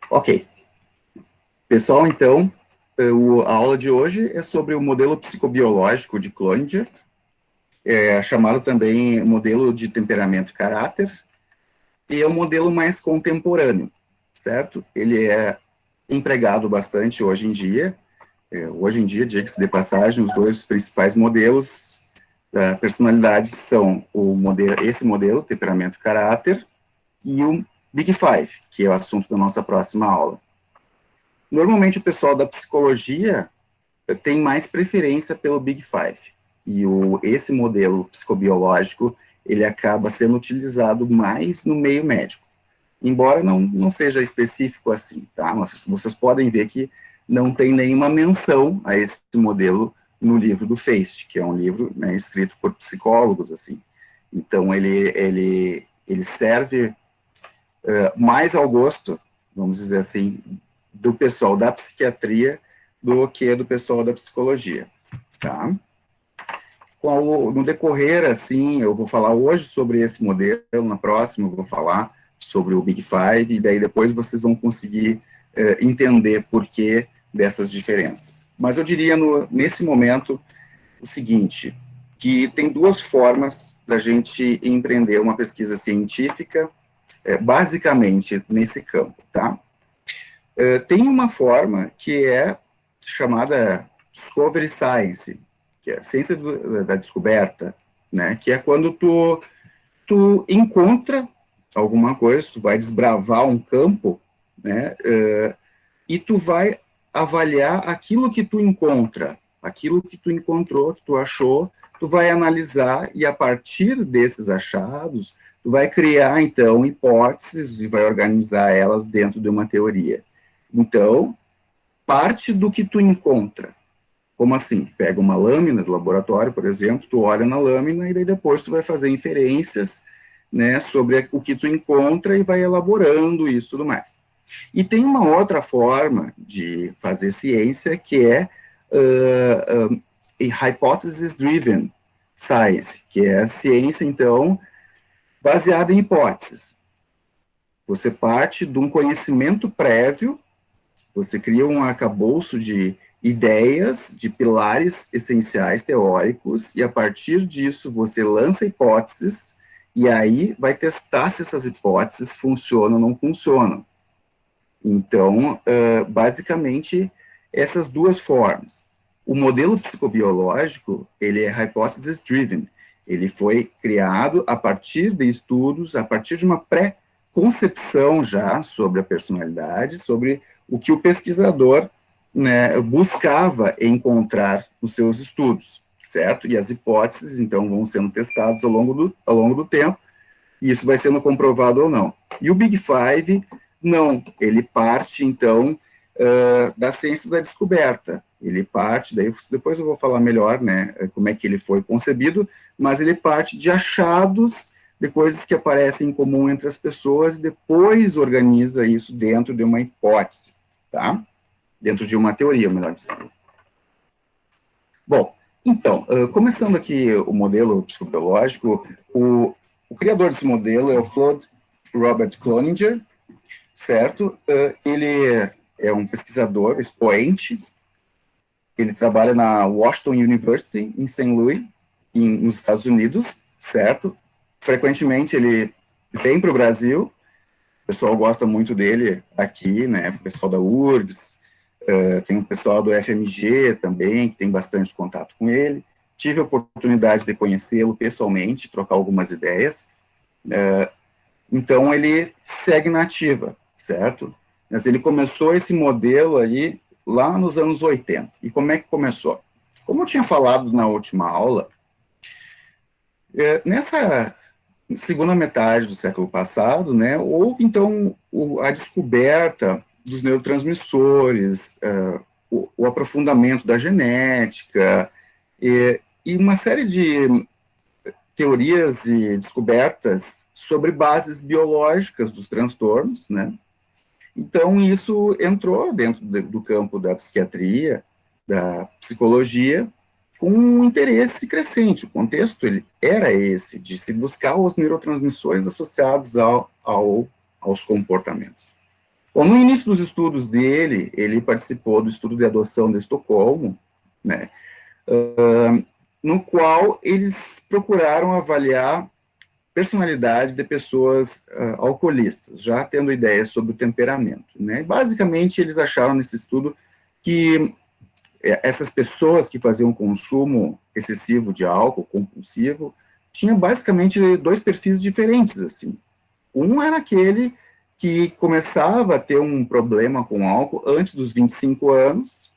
Ok. Pessoal, então, a aula de hoje é sobre o modelo psicobiológico de Cloninger, chamado também modelo de temperamento e caráter, e é um modelo mais contemporâneo, certo? Ele é empregado bastante hoje em dia. Hoje em dia, diga-se de passagem, os dois principais modelos da personalidade são esse modelo, temperamento e caráter, e o Big Five, que é o assunto da nossa próxima aula. Normalmente o pessoal da psicologia tem mais preferência pelo Big Five, e esse modelo psicobiológico, ele acaba sendo utilizado mais no meio médico, embora não seja específico assim, tá? Mas vocês podem ver que não tem nenhuma menção a esse modelo no livro do Feist, que é um livro, né, escrito por psicólogos, assim. Então, ele serve mais ao gosto, vamos dizer assim, do pessoal da psiquiatria do que do pessoal da psicologia, tá? No decorrer, assim, eu vou falar hoje sobre esse modelo, na próxima eu vou falar sobre o Big Five, e daí depois vocês vão conseguir entender por que dessas diferenças. Mas eu diria, nesse momento, o seguinte, que tem duas formas da gente empreender uma pesquisa científica, basicamente nesse campo, tá? Tem uma forma que é chamada Discovery Science, que é a ciência da descoberta, né? Que é quando tu encontra alguma coisa, tu vai desbravar um campo, né? E tu vai avaliar aquilo que tu encontra, aquilo que tu encontrou, que tu achou, tu vai analisar e a partir desses achados, tu vai criar, então, hipóteses e vai organizar elas dentro de uma teoria. Então, parte do que tu encontra. Como assim? Pega uma lâmina do laboratório, por exemplo, tu olha na lâmina e daí depois tu vai fazer inferências, né, sobre o que tu encontra e vai elaborando isso e tudo mais. E tem uma outra forma de fazer ciência que é hypothesis-driven science, que é a ciência, então, baseada em hipóteses. Você parte de um conhecimento prévio, você cria um arcabouço de ideias, de pilares essenciais teóricos, e a partir disso você lança hipóteses, e aí vai testar se essas hipóteses funcionam ou não funcionam. Então, basicamente, essas duas formas. O modelo psicobiológico, ele é hypothesis-driven. Ele foi criado a partir de estudos, a partir de uma pré-concepção já sobre a personalidade, sobre o que o pesquisador, né, buscava encontrar nos seus estudos, certo? E as hipóteses, então, vão sendo testadas ao longo do tempo, e isso vai sendo comprovado ou não. E o Big Five, não, ele parte, então, da ciência da descoberta. Ele parte, daí depois eu vou falar melhor, né, como é que ele foi concebido, mas ele parte de achados, de coisas que aparecem em comum entre as pessoas, e depois organiza isso dentro de uma hipótese, tá? Dentro de uma teoria, melhor dizendo. Bom, então, começando aqui o modelo psicobiológico, o criador desse modelo é o Claude Robert Cloninger, certo? Ele é um pesquisador, expoente, ele trabalha na Washington University, em St. Louis, nos Estados Unidos, certo? Frequentemente ele vem para o Brasil, o pessoal gosta muito dele aqui, né? O pessoal da URGS, tem o pessoal do FMG também, que tem bastante contato com ele. Tive a oportunidade de conhecê-lo pessoalmente, trocar algumas ideias. Então, ele segue na ativa, certo? Mas ele começou esse modelo aí lá nos anos 80. E como é que começou? Como eu tinha falado na última aula, nessa segunda metade do século passado, né, houve, então, a descoberta dos neurotransmissores, o aprofundamento da genética, e uma série de teorias e descobertas sobre bases biológicas dos transtornos, né? Então, isso entrou dentro do campo da psiquiatria, da psicologia, com um interesse crescente. O contexto ele era esse, de se buscar os neurotransmissores associados aos comportamentos. Bom, no início dos estudos dele, ele participou do estudo de adoção de Estocolmo, né, no qual eles procuraram avaliar personalidade de pessoas alcoolistas, já tendo ideias sobre o temperamento, né. Basicamente, eles acharam nesse estudo que essas pessoas que faziam consumo excessivo de álcool, compulsivo, tinham basicamente dois perfis diferentes, assim. Um era aquele que começava a ter um problema com álcool antes dos 25 anos,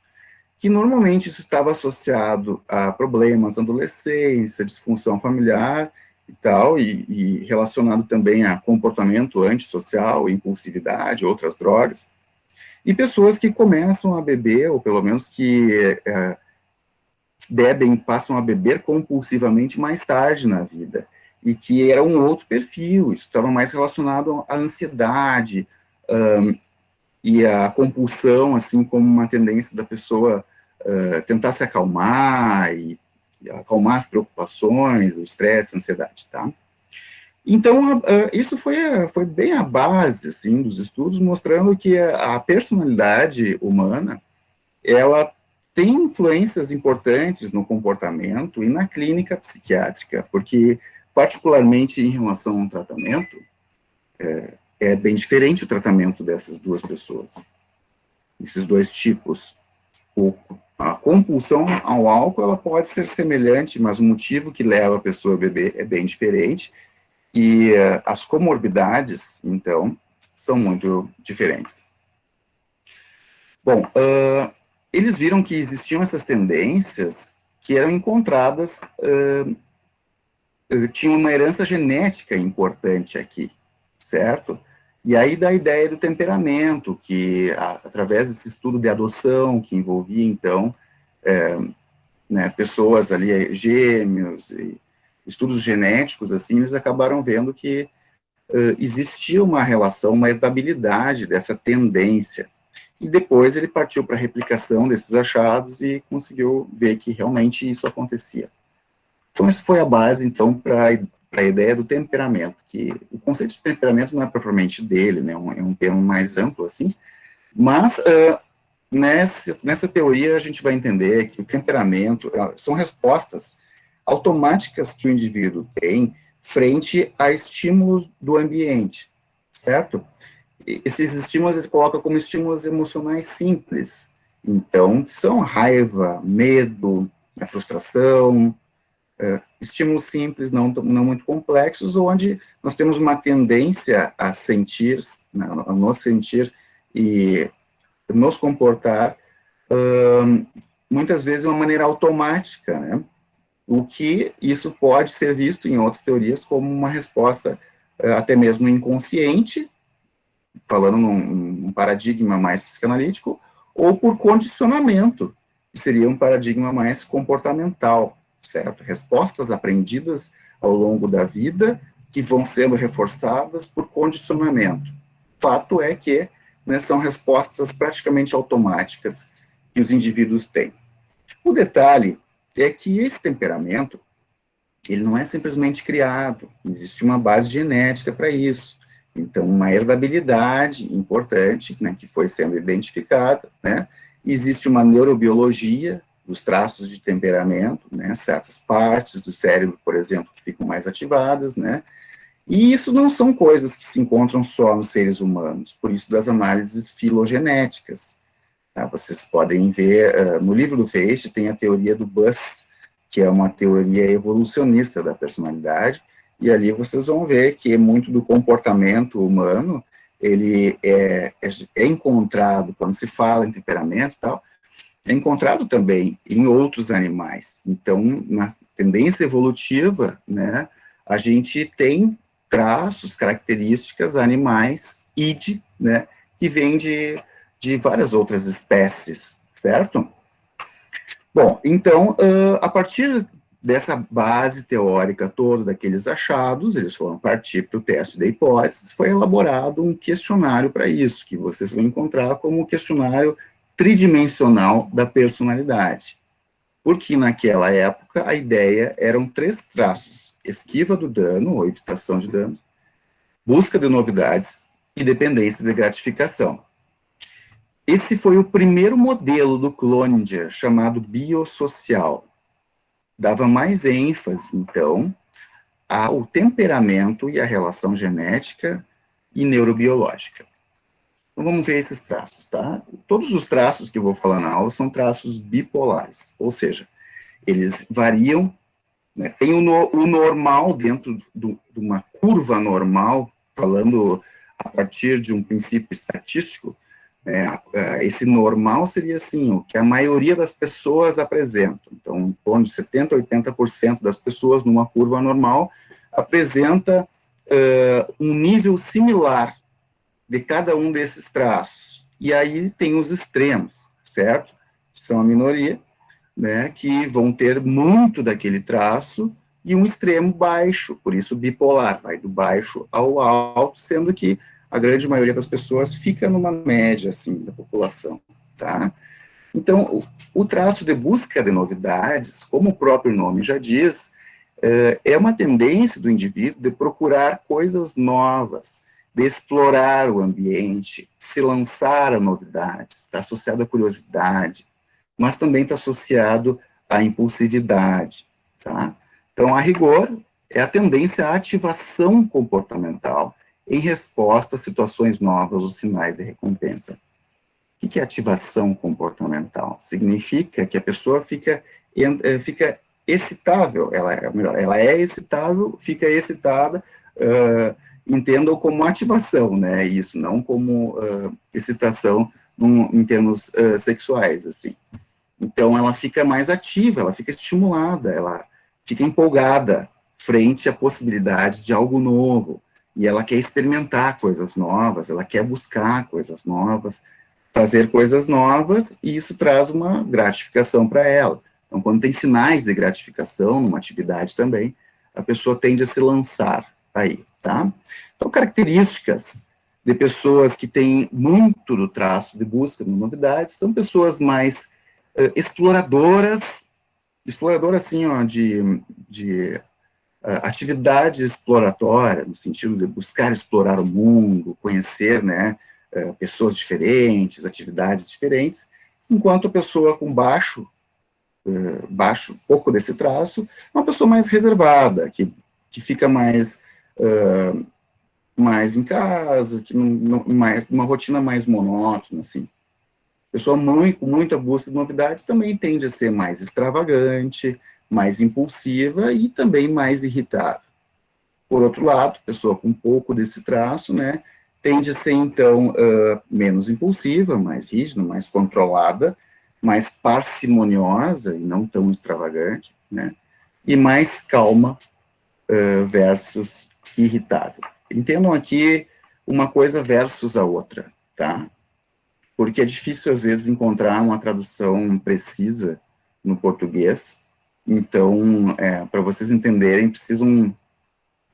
que normalmente isso estava associado a problemas na adolescência, disfunção familiar e tal, e relacionado também a comportamento antissocial, impulsividade, outras drogas, e pessoas que começam a beber, ou pelo menos que bebem, passam a beber compulsivamente mais tarde na vida, e que era um outro perfil, isso estava mais relacionado à ansiedade, e à compulsão, assim como uma tendência da pessoa tentar se acalmar, e acalmar as preocupações, o estresse, a ansiedade, tá? Então, isso foi bem a base, assim, dos estudos, mostrando que a personalidade humana, ela tem influências importantes no comportamento e na clínica psiquiátrica, porque, particularmente em relação ao tratamento, é bem diferente o tratamento dessas duas pessoas, esses dois tipos. A compulsão ao álcool, ela pode ser semelhante, mas o motivo que leva a pessoa a beber é bem diferente, e as comorbidades, então, são muito diferentes. Bom, eles viram que existiam essas tendências que eram encontradas, tinha uma herança genética importante aqui, certo? E aí da ideia do temperamento, que através desse estudo de adoção, que envolvia, então, né, pessoas ali, gêmeos, e estudos genéticos, assim, eles acabaram vendo que existia uma relação, uma herdabilidade dessa tendência. E depois ele partiu para a replicação desses achados e conseguiu ver que realmente isso acontecia. Então, isso foi a base, então, para a ideia do temperamento, que o conceito de temperamento não é propriamente dele, né, é um termo mais amplo, assim, mas nessa teoria a gente vai entender que o temperamento são respostas automáticas que o indivíduo tem frente a estímulos do ambiente, certo? Esses estímulos ele coloca como estímulos emocionais simples, então, que são raiva, medo, frustração, estímulos simples, não muito complexos, onde nós temos uma tendência a sentir, a nos sentir e nos comportar, muitas vezes de uma maneira automática, né? O que isso pode ser visto em outras teorias como uma resposta até mesmo inconsciente, falando num paradigma mais psicanalítico, ou por condicionamento, que seria um paradigma mais comportamental, certo? Respostas aprendidas ao longo da vida que vão sendo reforçadas por condicionamento. Fato é que, né, são respostas praticamente automáticas que os indivíduos têm. O detalhe é que esse temperamento, ele não é simplesmente criado, existe uma base genética para isso. Então, uma herdabilidade importante, né, que foi sendo identificada, né, existe uma neurobiologia dos traços de temperamento, né, certas partes do cérebro, por exemplo, que ficam mais ativadas, né, e isso não são coisas que se encontram só nos seres humanos, por isso das análises filogenéticas. Tá? Vocês podem ver, no livro do Feixe tem a teoria do Bus, que é uma teoria evolucionista da personalidade, e ali vocês vão ver que muito do comportamento humano, ele é encontrado, quando se fala em temperamento e tal, é encontrado também em outros animais. Então, na tendência evolutiva, né, a gente tem traços, características animais, né, que vêm de várias outras espécies, certo? Bom, então, a partir dessa base teórica toda, daqueles achados, eles foram partir para o teste da hipótese, foi elaborado um questionário para isso, que vocês vão encontrar como o questionário tridimensional da personalidade. Porque naquela época a ideia eram 3 traços: esquiva do dano, ou evitação de dano, busca de novidades e dependência de gratificação. Esse foi o primeiro modelo do Cloninger, chamado biosocial. Dava mais ênfase, então, ao temperamento e à relação genética e neurobiológica. Então, vamos ver esses traços, tá? Todos os traços que eu vou falar na aula são traços bipolares, ou seja, eles variam, né? Tem o normal dentro de uma curva normal, falando a partir de um princípio estatístico, esse normal seria assim, o que a maioria das pessoas apresentam. Então, em torno de 70% a 80% das pessoas numa curva normal apresenta um nível similar de cada um desses traços. E aí tem os extremos, certo? São a minoria, né, que vão ter muito daquele traço e um extremo baixo, por isso bipolar, vai do baixo ao alto, sendo que a grande maioria das pessoas fica numa média, assim, da população, tá? Então, o traço de busca de novidades, como o próprio nome já diz, é uma tendência do indivíduo de procurar coisas novas, de explorar o ambiente, se lançar a novidades, está associado à curiosidade, mas também está associado à impulsividade, tá? Então, a rigor, é a tendência à ativação comportamental em resposta a situações novas ou sinais de recompensa. O que é ativação comportamental? Significa que a pessoa fica excitável, ela é excitável, fica excitada, entendam como ativação, né, isso, não como excitação em termos sexuais, assim. Então, ela fica mais ativa, ela fica estimulada, ela fica empolgada frente à possibilidade de algo novo, e ela quer experimentar coisas novas, ela quer buscar coisas novas, fazer coisas novas, e isso traz uma gratificação para ela. Então, quando tem sinais de gratificação numa atividade também, a pessoa tende a se lançar aí, tá? Então, características de pessoas que têm muito do traço de busca de novidades são pessoas mais exploradoras, assim, ó, de atividade exploratória, no sentido de buscar explorar o mundo, conhecer, né, pessoas diferentes, atividades diferentes, enquanto a pessoa com pouco desse traço, é uma pessoa mais reservada, que fica mais em casa, que uma rotina mais monótona, assim. Pessoa com muita busca de novidades também tende a ser mais extravagante, mais impulsiva e também mais irritável. Por outro lado, pessoa com pouco desse traço, né, tende a ser, então, menos impulsiva, mais rígida, mais controlada, mais parcimoniosa e não tão extravagante, né, e mais calma versus irritável. Entendam aqui uma coisa versus a outra, tá? Porque é difícil, às vezes, encontrar uma tradução precisa no português. Então, para vocês entenderem, precisam,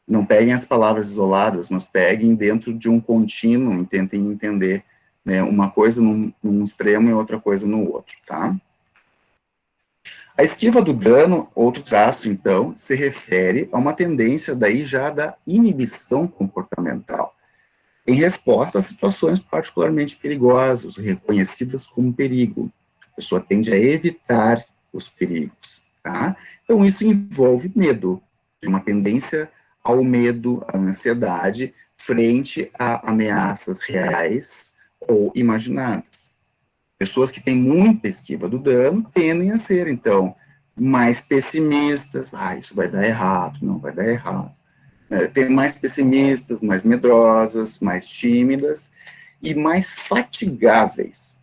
não peguem as palavras isoladas, mas peguem dentro de um contínuo e tentem entender, né, uma coisa num extremo e outra coisa no outro, tá? A esquiva do dano, outro traço, então, se refere a uma tendência daí já da inibição comportamental, em resposta a situações particularmente perigosas, reconhecidas como perigo. A pessoa tende a evitar os perigos, tá? Então, isso envolve medo, uma tendência ao medo, à ansiedade, frente a ameaças reais ou imaginadas. Pessoas que têm muita esquiva do dano tendem a ser, então, mais pessimistas, isso vai dar errado, não vai dar errado. Tem mais pessimistas, mais medrosas, mais tímidas e mais fatigáveis,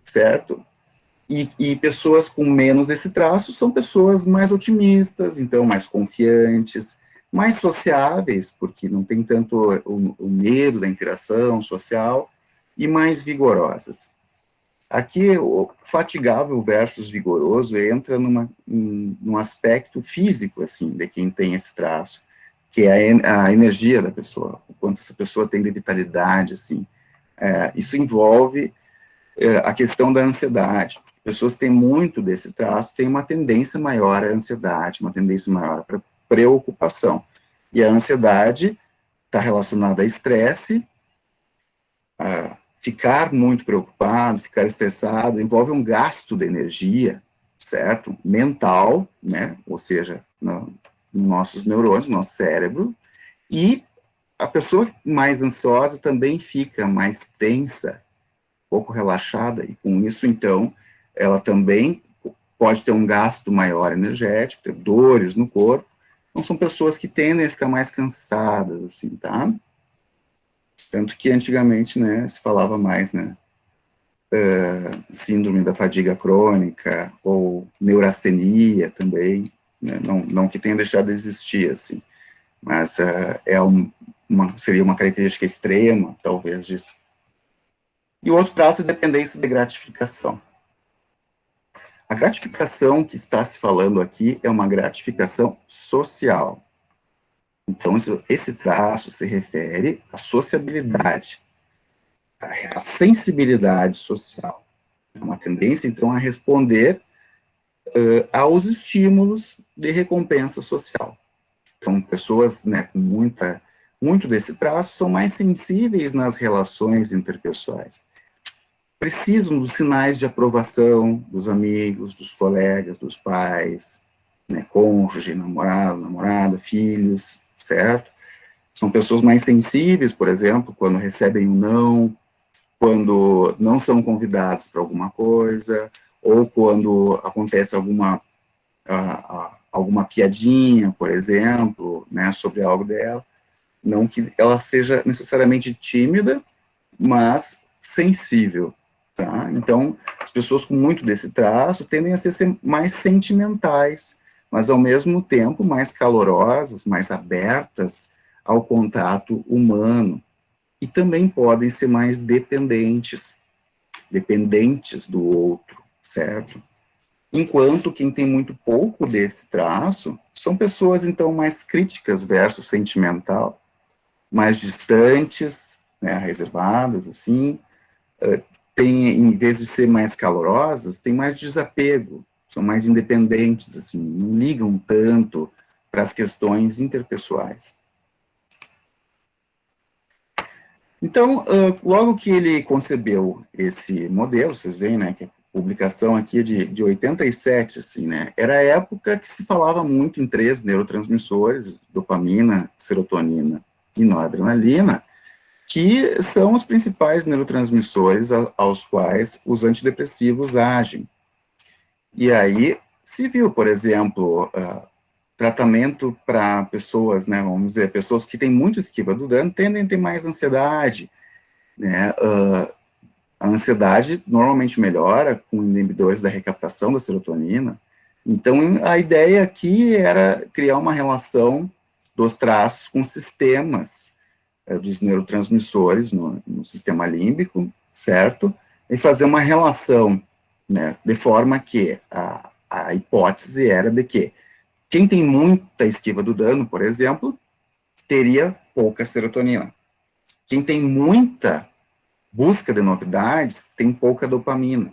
certo? E pessoas com menos desse traço são pessoas mais otimistas, então mais confiantes, mais sociáveis, porque não tem tanto o medo da interação social, e mais vigorosas. Aqui, o fatigável versus vigoroso entra num aspecto físico, assim, de quem tem esse traço, que é a energia da pessoa, o quanto essa pessoa tem de vitalidade, assim. Isso envolve a questão da ansiedade. Pessoas que têm muito desse traço têm uma tendência maior à ansiedade, uma tendência maior para preocupação. E a ansiedade está relacionada a estresse, Ficar muito preocupado, ficar estressado, envolve um gasto de energia, certo? Mental, né? Ou seja, nos nossos neurônios, no nosso cérebro, e a pessoa mais ansiosa também fica mais tensa, pouco relaxada, e com isso, então, ela também pode ter um gasto maior energético, ter dores no corpo. Então, são pessoas que tendem a ficar mais cansadas, assim, tá? Tanto que antigamente, né, se falava mais, né, síndrome da fadiga crônica, ou neurastenia também, né, não que tenha deixado de existir, assim, mas seria uma característica extrema, talvez, disso. E o outro traço é dependência de gratificação. A gratificação que está se falando aqui é uma gratificação social. Então, esse traço se refere à sociabilidade, à sensibilidade social. É uma tendência, então, a responder aos estímulos de recompensa social. Então, pessoas, né, com muito desse traço são mais sensíveis nas relações interpessoais. Precisam dos sinais de aprovação dos amigos, dos colegas, dos pais, né, cônjuge, namorado, namorada, filhos, certo? São pessoas mais sensíveis, por exemplo, quando recebem um não, quando não são convidados para alguma coisa, ou quando acontece alguma piadinha, por exemplo, né, sobre algo dela. Não que ela seja necessariamente tímida, mas sensível, tá? Então, as pessoas com muito desse traço tendem a ser mais sentimentais, mas ao mesmo tempo mais calorosas, mais abertas ao contato humano, e também podem ser mais dependentes do outro, certo? Enquanto quem tem muito pouco desse traço são pessoas, então, mais críticas versus sentimental, mais distantes, né, reservadas, assim, tem, em vez de ser mais calorosas, tem mais desapego, são mais independentes, assim, não ligam tanto para as questões interpessoais. Então, logo que ele concebeu esse modelo, vocês veem, né, que a publicação aqui é de 87, assim, né, era a época que se falava muito em 3 neurotransmissores, dopamina, serotonina e noradrenalina, que são os principais neurotransmissores aos quais os antidepressivos agem. E aí se viu, por exemplo, tratamento para pessoas, né, vamos dizer, pessoas que têm muito esquiva do dano, tendem a ter mais ansiedade, né, a ansiedade normalmente melhora com inibidores da recaptação da serotonina. Então, a ideia aqui era criar uma relação dos traços com sistemas dos neurotransmissores no sistema límbico, certo? E fazer uma relação, né, de forma que a hipótese era de que quem tem muita esquiva do dano, por exemplo, teria pouca serotonina. Quem tem muita busca de novidades, tem pouca dopamina.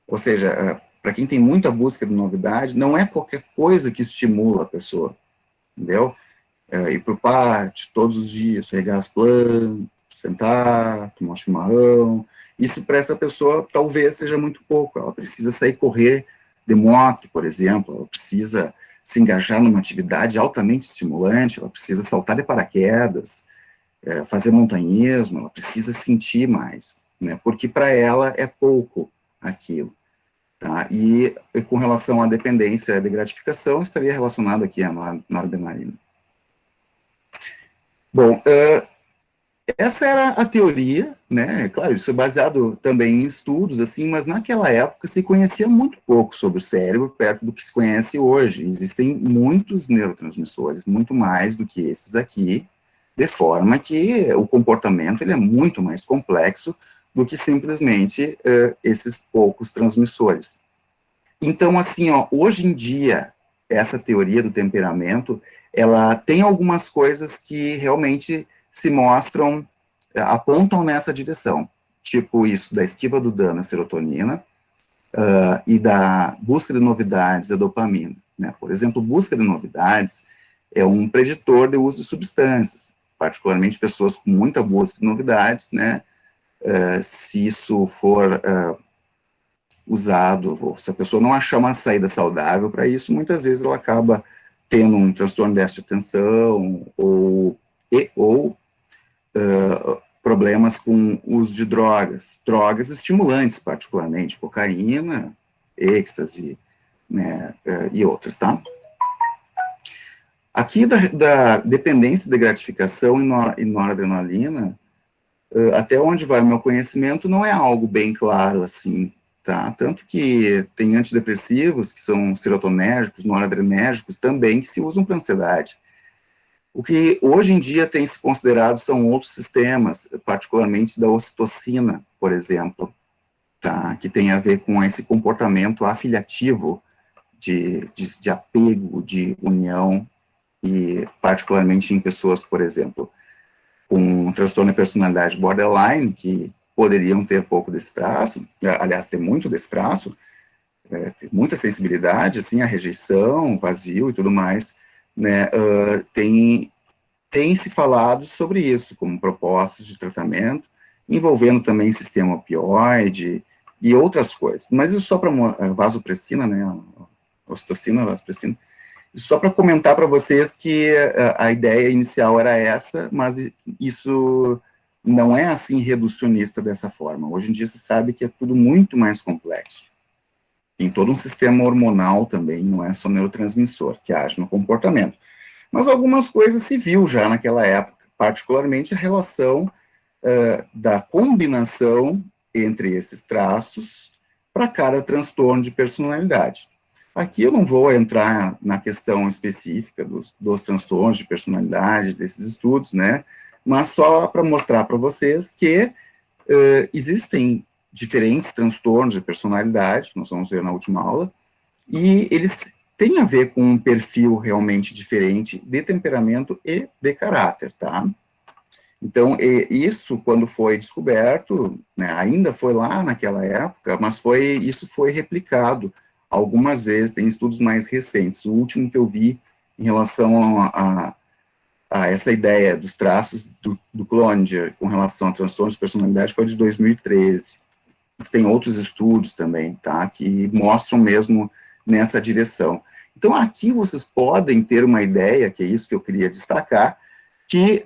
Ou seja, para quem tem muita busca de novidade, não é qualquer coisa que estimula a pessoa, entendeu? Ir para o pátio todos os dias, regar as plantas, sentar, tomar um chimarrão. Isso para essa pessoa talvez seja muito pouco. Ela precisa sair correr de moto, por exemplo, ela precisa se engajar numa atividade altamente estimulante, ela precisa saltar de paraquedas, fazer montanhismo, ela precisa sentir mais, né? Porque para ela é pouco aquilo. Tá? E com relação à dependência de gratificação, estaria relacionado aqui a noradrenalina. Bom, essa era a teoria, né? Claro, isso é baseado também em estudos, assim, mas naquela época se conhecia muito pouco sobre o cérebro, perto do que se conhece hoje. Existem muitos neurotransmissores, muito mais do que esses aqui, de forma que o comportamento ele é muito mais complexo do que simplesmente esses poucos transmissores. Então, assim, ó, hoje em dia, essa teoria do temperamento, ela tem algumas coisas que realmente se mostram, apontam nessa direção, tipo isso, da esquiva do dano à serotonina, e da busca de novidades, a dopamina, né? Por exemplo, busca de novidades é um preditor de uso de substâncias, particularmente pessoas com muita busca de novidades, né, se isso for usado, ou se a pessoa não achar uma saída saudável para isso, muitas vezes ela acaba tendo um transtorno de déficit de atenção, ou problemas com o uso de drogas estimulantes, particularmente cocaína, êxtase, né, e outras, tá? Aqui da dependência de gratificação e noradrenalina, até onde vai o meu conhecimento, não é algo bem claro assim, tá? Tanto que tem antidepressivos, que são serotonérgicos, noradrenérgicos também, que se usam para ansiedade. O que hoje em dia tem se considerado são outros sistemas, particularmente da ocitocina, por exemplo, tá? Que tem a ver com esse comportamento afiliativo de apego, de união, e particularmente em pessoas, por exemplo, com transtorno de personalidade borderline, que poderiam ter pouco desse traço, aliás, ter muito desse traço, ter muita sensibilidade, assim, a rejeição, vazio e tudo mais, né, tem se falado sobre isso, como propostas de tratamento, envolvendo também sistema opioide e outras coisas. Mas isso só para vasopressina, né, ocitocina, vasopressina, só para comentar para vocês que a ideia inicial era essa, mas isso não é assim reducionista dessa forma. Hoje em dia se sabe que é tudo muito mais complexo. Tem todo um sistema hormonal também, não é só neurotransmissor, que age no comportamento. Mas algumas coisas se viu já naquela época, particularmente a relação da combinação entre esses traços para cada transtorno de personalidade. Aqui eu não vou entrar na questão específica dos transtornos de personalidade, desses estudos, né, mas só para mostrar para vocês que existem diferentes transtornos de personalidade, que nós vamos ver na última aula, e eles têm a ver com um perfil realmente diferente de temperamento e de caráter, tá? Então, isso, quando foi descoberto, né, ainda foi lá naquela época, mas isso foi replicado algumas vezes, tem estudos mais recentes. O último que eu vi em relação a essa ideia dos traços do Cloninger com relação a transtornos de personalidade foi de 2013. Mas tem outros estudos também, tá, que mostram mesmo nessa direção. Então, aqui vocês podem ter uma ideia, que é isso que eu queria destacar, que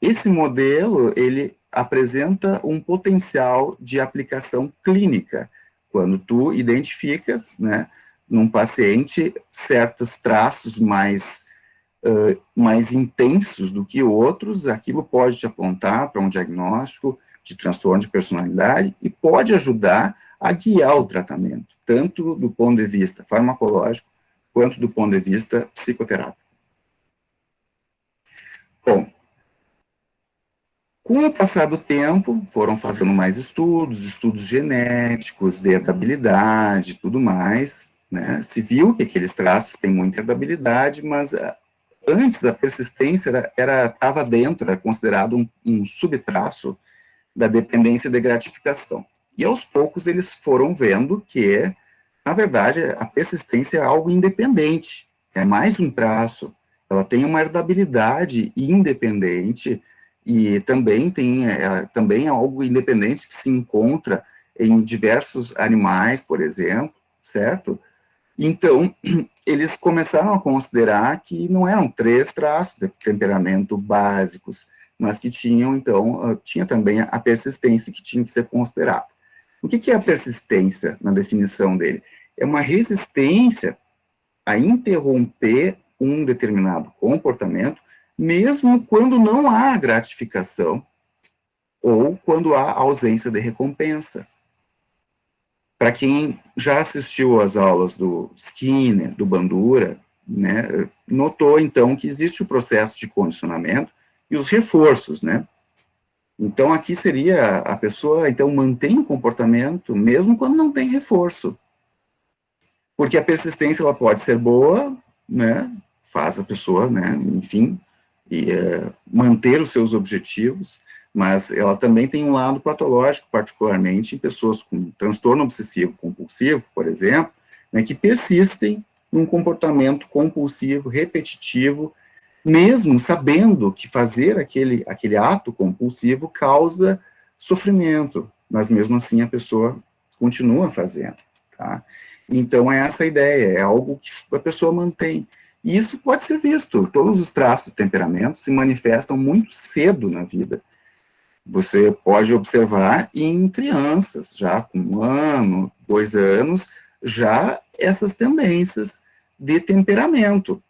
esse modelo, ele apresenta um potencial de aplicação clínica, quando tu identificas, né, num paciente, certos traços mais intensos do que outros, aquilo pode te apontar para um diagnóstico de transtorno de personalidade e pode ajudar a guiar o tratamento, tanto do ponto de vista farmacológico, quanto do ponto de vista psicoterápico. Bom, com o passar do tempo, foram fazendo mais estudos genéticos, de herdabilidade, tudo mais, né? Se viu que aqueles traços têm muita herdabilidade, mas antes a persistência estava dentro, era considerado um subtraço da dependência de gratificação. E aos poucos eles foram vendo que, na verdade, a persistência é algo independente, é mais um traço, ela tem uma herdabilidade independente e também também é algo independente que se encontra em diversos animais, por exemplo, certo? Então, eles começaram a considerar que não eram 3 traços de temperamento básicos, mas que tinham, então, tinha também a persistência que tinha que ser considerada. O que é a persistência, na definição dele? É uma resistência a interromper um determinado comportamento, mesmo quando não há gratificação ou quando há ausência de recompensa. Para quem já assistiu às aulas do Skinner, do Bandura, né, notou, então, que existe o processo de condicionamento e os reforços, né? Então, aqui seria a pessoa, então, mantém o comportamento mesmo quando não tem reforço. Porque a persistência, ela pode ser boa, né, faz a pessoa, né, enfim, manter os seus objetivos, mas ela também tem um lado patológico, particularmente em pessoas com transtorno obsessivo compulsivo, por exemplo, né, que persistem num comportamento compulsivo, repetitivo, mesmo sabendo que fazer aquele ato compulsivo causa sofrimento, mas mesmo assim a pessoa continua fazendo, tá? Então, é essa a ideia, é algo que a pessoa mantém. E isso pode ser visto, todos os traços do temperamento se manifestam muito cedo na vida. Você pode observar em crianças, já com 1 ano, 2 anos, já essas tendências de temperamento.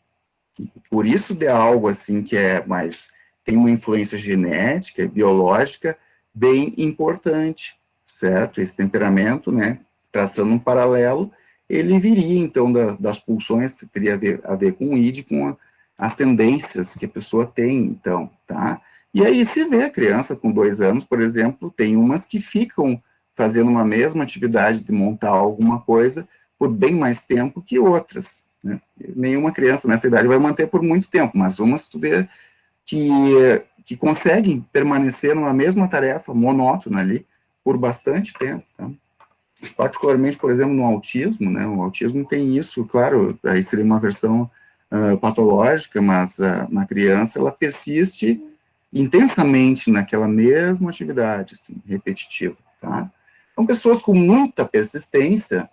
Por isso, de algo assim que é mais, tem uma influência genética, biológica, bem importante, certo? Esse temperamento, né, traçando um paralelo, ele viria, então, das pulsões, que teria a ver com o ID, com as tendências que a pessoa tem, então, tá? E aí se vê a criança com 2 anos, por exemplo, tem umas que ficam fazendo uma mesma atividade de montar alguma coisa por bem mais tempo que outras, né? Nenhuma criança nessa idade vai manter por muito tempo, mas umas tu vê que conseguem permanecer numa mesma tarefa monótona ali por bastante tempo, tá? Particularmente, por exemplo, no autismo, né? O autismo tem isso, claro, aí seria uma versão patológica, mas na criança ela persiste intensamente naquela mesma atividade, assim, repetitiva, tá? Então, pessoas com muita persistência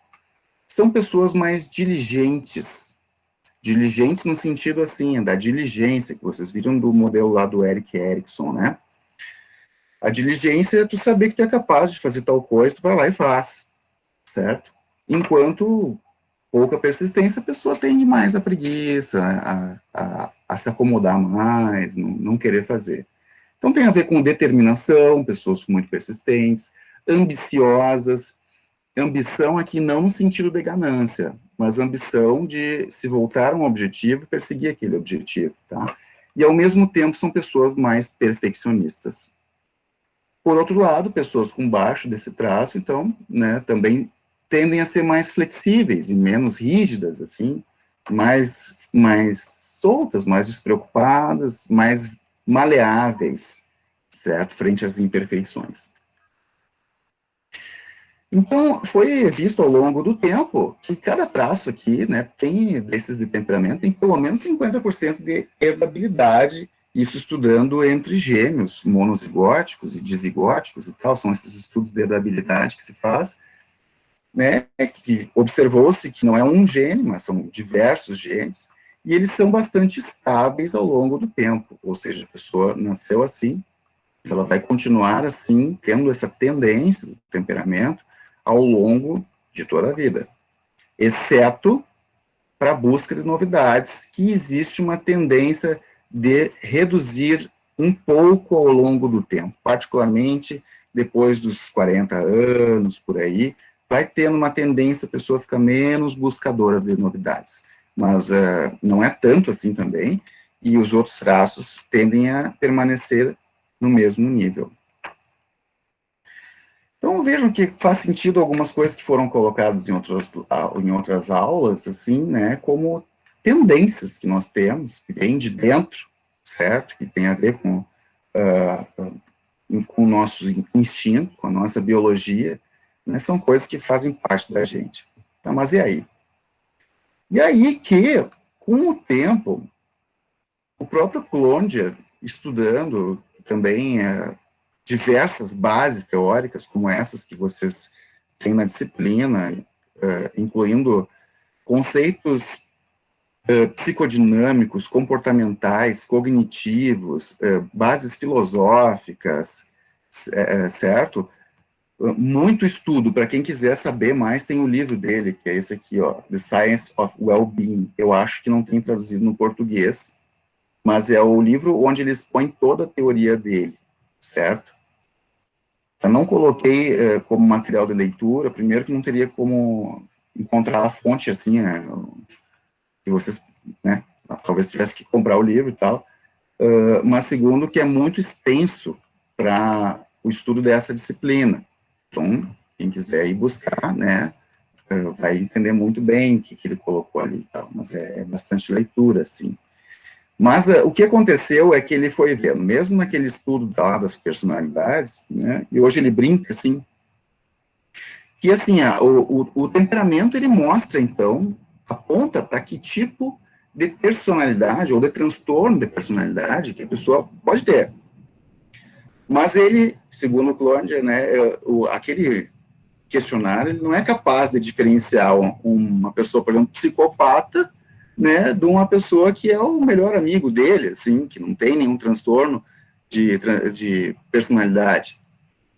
são pessoas mais diligentes, diligentes no sentido, assim, da diligência, que vocês viram do modelo lá do Erik Erikson, né? A diligência é tu saber que tu é capaz de fazer tal coisa, tu vai lá e faz, certo? Enquanto pouca persistência, a pessoa tende mais a preguiça, a se acomodar mais, não querer fazer. Então tem a ver com determinação, pessoas muito persistentes, ambiciosas, ambição aqui não no sentido de ganância, mas ambição de se voltar a um objetivo e perseguir aquele objetivo, tá? E ao mesmo tempo são pessoas mais perfeccionistas. Por outro lado, pessoas com baixo desse traço, então, né, também tendem a ser mais flexíveis e menos rígidas, assim, mais soltas, mais despreocupadas, mais maleáveis, certo? Frente às imperfeições. Então, foi visto ao longo do tempo que cada traço aqui, né, tem, desses de temperamento, tem pelo menos 50% de herdabilidade, isso estudando entre gêmeos monozigóticos e dizigóticos e tal, são esses estudos de herdabilidade que se faz, né, que observou-se que não é um gene, mas são diversos genes, e eles são bastante estáveis ao longo do tempo, ou seja, a pessoa nasceu assim, ela vai continuar assim, tendo essa tendência do temperamento ao longo de toda a vida, exceto para a busca de novidades, que existe uma tendência de reduzir um pouco ao longo do tempo, particularmente depois dos 40 anos, por aí, vai tendo uma tendência a pessoa ficar menos buscadora de novidades, mas não é tanto assim também, e os outros traços tendem a permanecer no mesmo nível. Então, vejam que faz sentido algumas coisas que foram colocadas em outras aulas, assim, né, como tendências que nós temos, que vêm de dentro, certo? Que tem a ver com o nosso instinto, com a nossa biologia, né, são coisas que fazem parte da gente. Então, mas e aí? E aí que, com o tempo, o próprio Cloninger, estudando também diversas bases teóricas, como essas que vocês têm na disciplina, incluindo conceitos psicodinâmicos, comportamentais, cognitivos, bases filosóficas, certo? Muito estudo, para quem quiser saber mais, tem o livro dele, que é esse aqui, ó, The Science of Well-Being. Eu acho que não tem traduzido no português, mas é o livro onde ele expõe toda a teoria dele, certo? Eu não coloquei como material de leitura, primeiro que não teria como encontrar a fonte assim, né, que vocês, né, talvez tivesse que comprar o livro e tal, mas segundo que é muito extenso para o estudo dessa disciplina. Então, quem quiser ir buscar, né, vai entender muito bem o que ele colocou ali e tal, mas é bastante leitura, assim. Mas o que aconteceu é que ele foi vendo, mesmo naquele estudo das personalidades, né, e hoje ele brinca, assim, que, assim, o temperamento, ele mostra, então, aponta para que tipo de personalidade, ou de transtorno de personalidade que a pessoa pode ter. Mas ele, segundo o Clondier, né, aquele questionário, ele não é capaz de diferenciar uma pessoa, por exemplo, psicopata, né, de uma pessoa que é o melhor amigo dele, assim, que não tem nenhum transtorno de personalidade.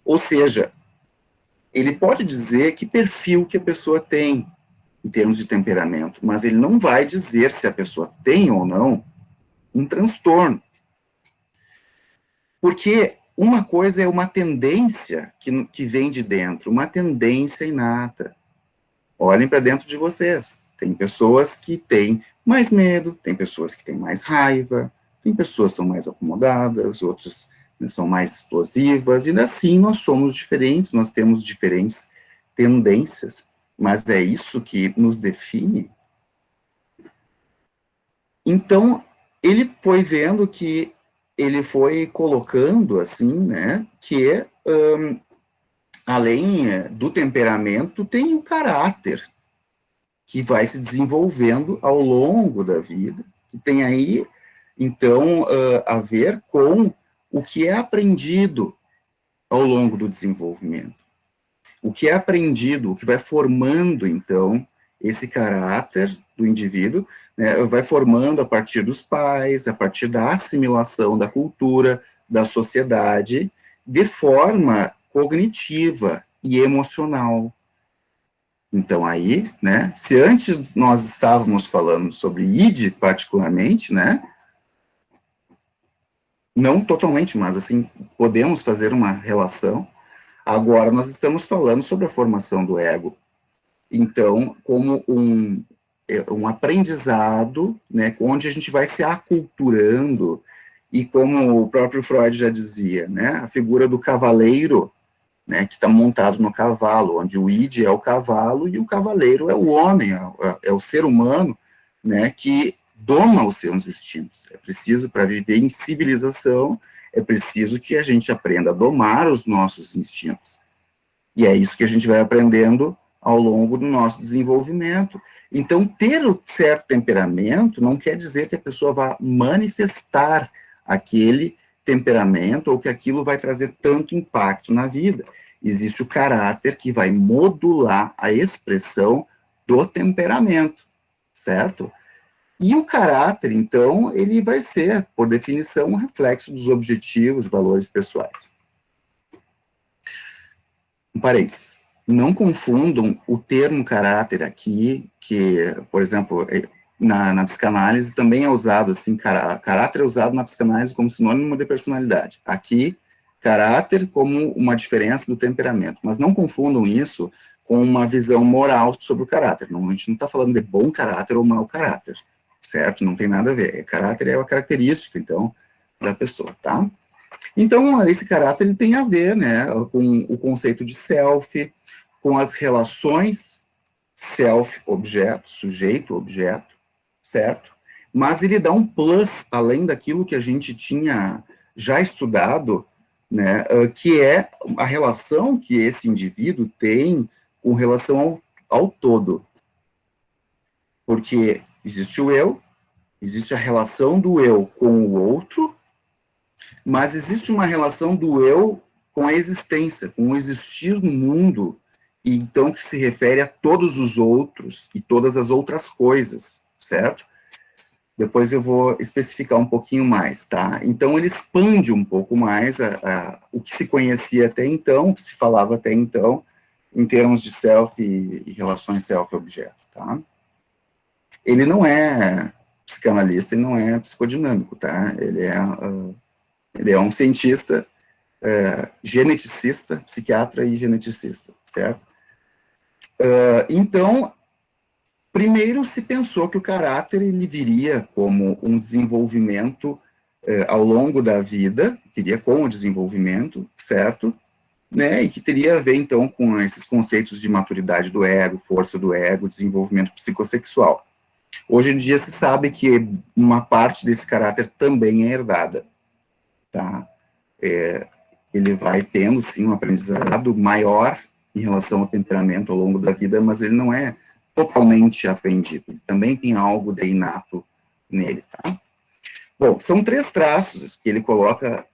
Ou seja, ele pode dizer que perfil que a pessoa tem em termos de temperamento, mas ele não vai dizer se a pessoa tem ou não um transtorno. Porque uma coisa é uma tendência que vem de dentro, uma tendência inata. Olhem para dentro de vocês. Tem pessoas que têm mais medo, tem pessoas que têm mais raiva, tem pessoas que são mais acomodadas, outras, né, são mais explosivas, e assim nós somos diferentes, nós temos diferentes tendências, mas é isso que nos define. Então, ele foi vendo que ele foi colocando assim, né, que além do temperamento, tem o caráter, que vai se desenvolvendo ao longo da vida, que tem aí, então, a ver com o que é aprendido ao longo do desenvolvimento. O que é aprendido, o que vai formando, então, esse caráter do indivíduo, né, vai formando a partir dos pais, a partir da assimilação da cultura, da sociedade, de forma cognitiva e emocional. Então aí, né, se antes nós estávamos falando sobre id particularmente, né, não totalmente, mas assim, podemos fazer uma relação, agora nós estamos falando sobre a formação do ego. Então, como um aprendizado, né, onde a gente vai se aculturando, e como o próprio Freud já dizia, né, a figura do cavaleiro, né, que está montado no cavalo, onde o id é o cavalo e o cavaleiro é o homem, é o ser humano, né, que doma os seus instintos. É preciso, para viver em civilização, é preciso que a gente aprenda a domar os nossos instintos. E é isso que a gente vai aprendendo ao longo do nosso desenvolvimento. Então, ter um certo temperamento não quer dizer que a pessoa vá manifestar aquele temperamento ou que aquilo vai trazer tanto impacto na vida. Existe o caráter que vai modular a expressão do temperamento, certo? E o caráter, então, ele vai ser, por definição, um reflexo dos objetivos, valores pessoais. Um parênteses. Não confundam o termo caráter aqui, que, por exemplo, na psicanálise também é usado, assim, caráter é usado na psicanálise como sinônimo de personalidade. Aqui, caráter como uma diferença do temperamento. Mas não confundam isso com uma visão moral sobre o caráter. Não, a gente não está falando de bom caráter ou mau caráter, certo? Não tem nada a ver. Caráter é uma característica, então, da pessoa, tá? Então, esse caráter ele tem a ver, né, com o conceito de self, com as relações self-objeto, sujeito-objeto, certo? Mas ele dá um plus além daquilo que a gente tinha já estudado, né, que é a relação que esse indivíduo tem com relação ao todo. Porque existe o eu, existe a relação do eu com o outro, mas existe uma relação do eu com a existência, com o existir no mundo, e então que se refere a todos os outros e todas as outras coisas, certo? Depois eu vou especificar um pouquinho mais, tá? Então ele expande um pouco mais o que se conhecia até então, o que se falava até então, em termos de self e relações self-objeto, tá? Ele não é psicanalista e não é psicodinâmico, tá? Ele é um cientista geneticista, psiquiatra e geneticista, certo? Então, primeiro se pensou que o caráter ele viria como um desenvolvimento ao longo da vida, viria com o desenvolvimento, certo? Né? E que teria a ver, então, com esses conceitos de maturidade do ego, força do ego, desenvolvimento psicossexual. Hoje em dia se sabe que uma parte desse caráter também é herdada, tá? Ele vai tendo, sim, um aprendizado maior em relação ao temperamento ao longo da vida, mas ele não é totalmente aprendido. Ele também tem algo de inato nele, tá? Bom, são 3 traços que ele coloca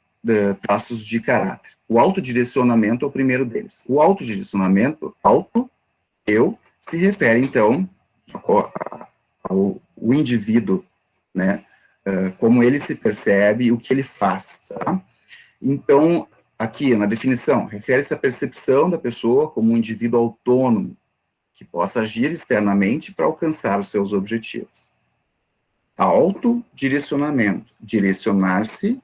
traços de caráter. O autodirecionamento é o primeiro deles. O autodirecionamento, eu, se refere, então, ao indivíduo, né, como ele se percebe e o que ele faz, tá? Então, aqui na definição, refere-se à percepção da pessoa como um indivíduo autônomo, que possa agir externamente para alcançar os seus objetivos. Autodirecionamento, direcionar-se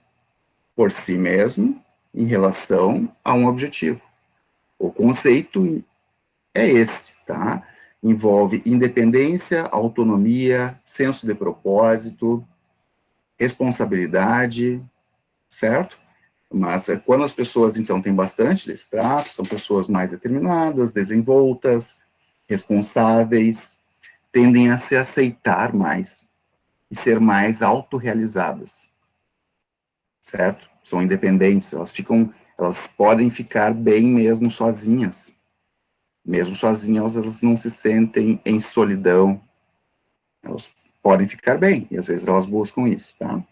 por si mesmo em relação a um objetivo. O conceito é esse, tá? Envolve independência, autonomia, senso de propósito, responsabilidade, certo? Mas quando as pessoas, então, têm bastante desse traço, são pessoas mais determinadas, desenvoltas, responsáveis, tendem a se aceitar mais e ser mais autorrealizadas, certo? São independentes, elas podem ficar bem mesmo sozinhas. Mesmo sozinhas, elas não se sentem em solidão. Elas podem ficar bem, e às vezes elas buscam isso, tá?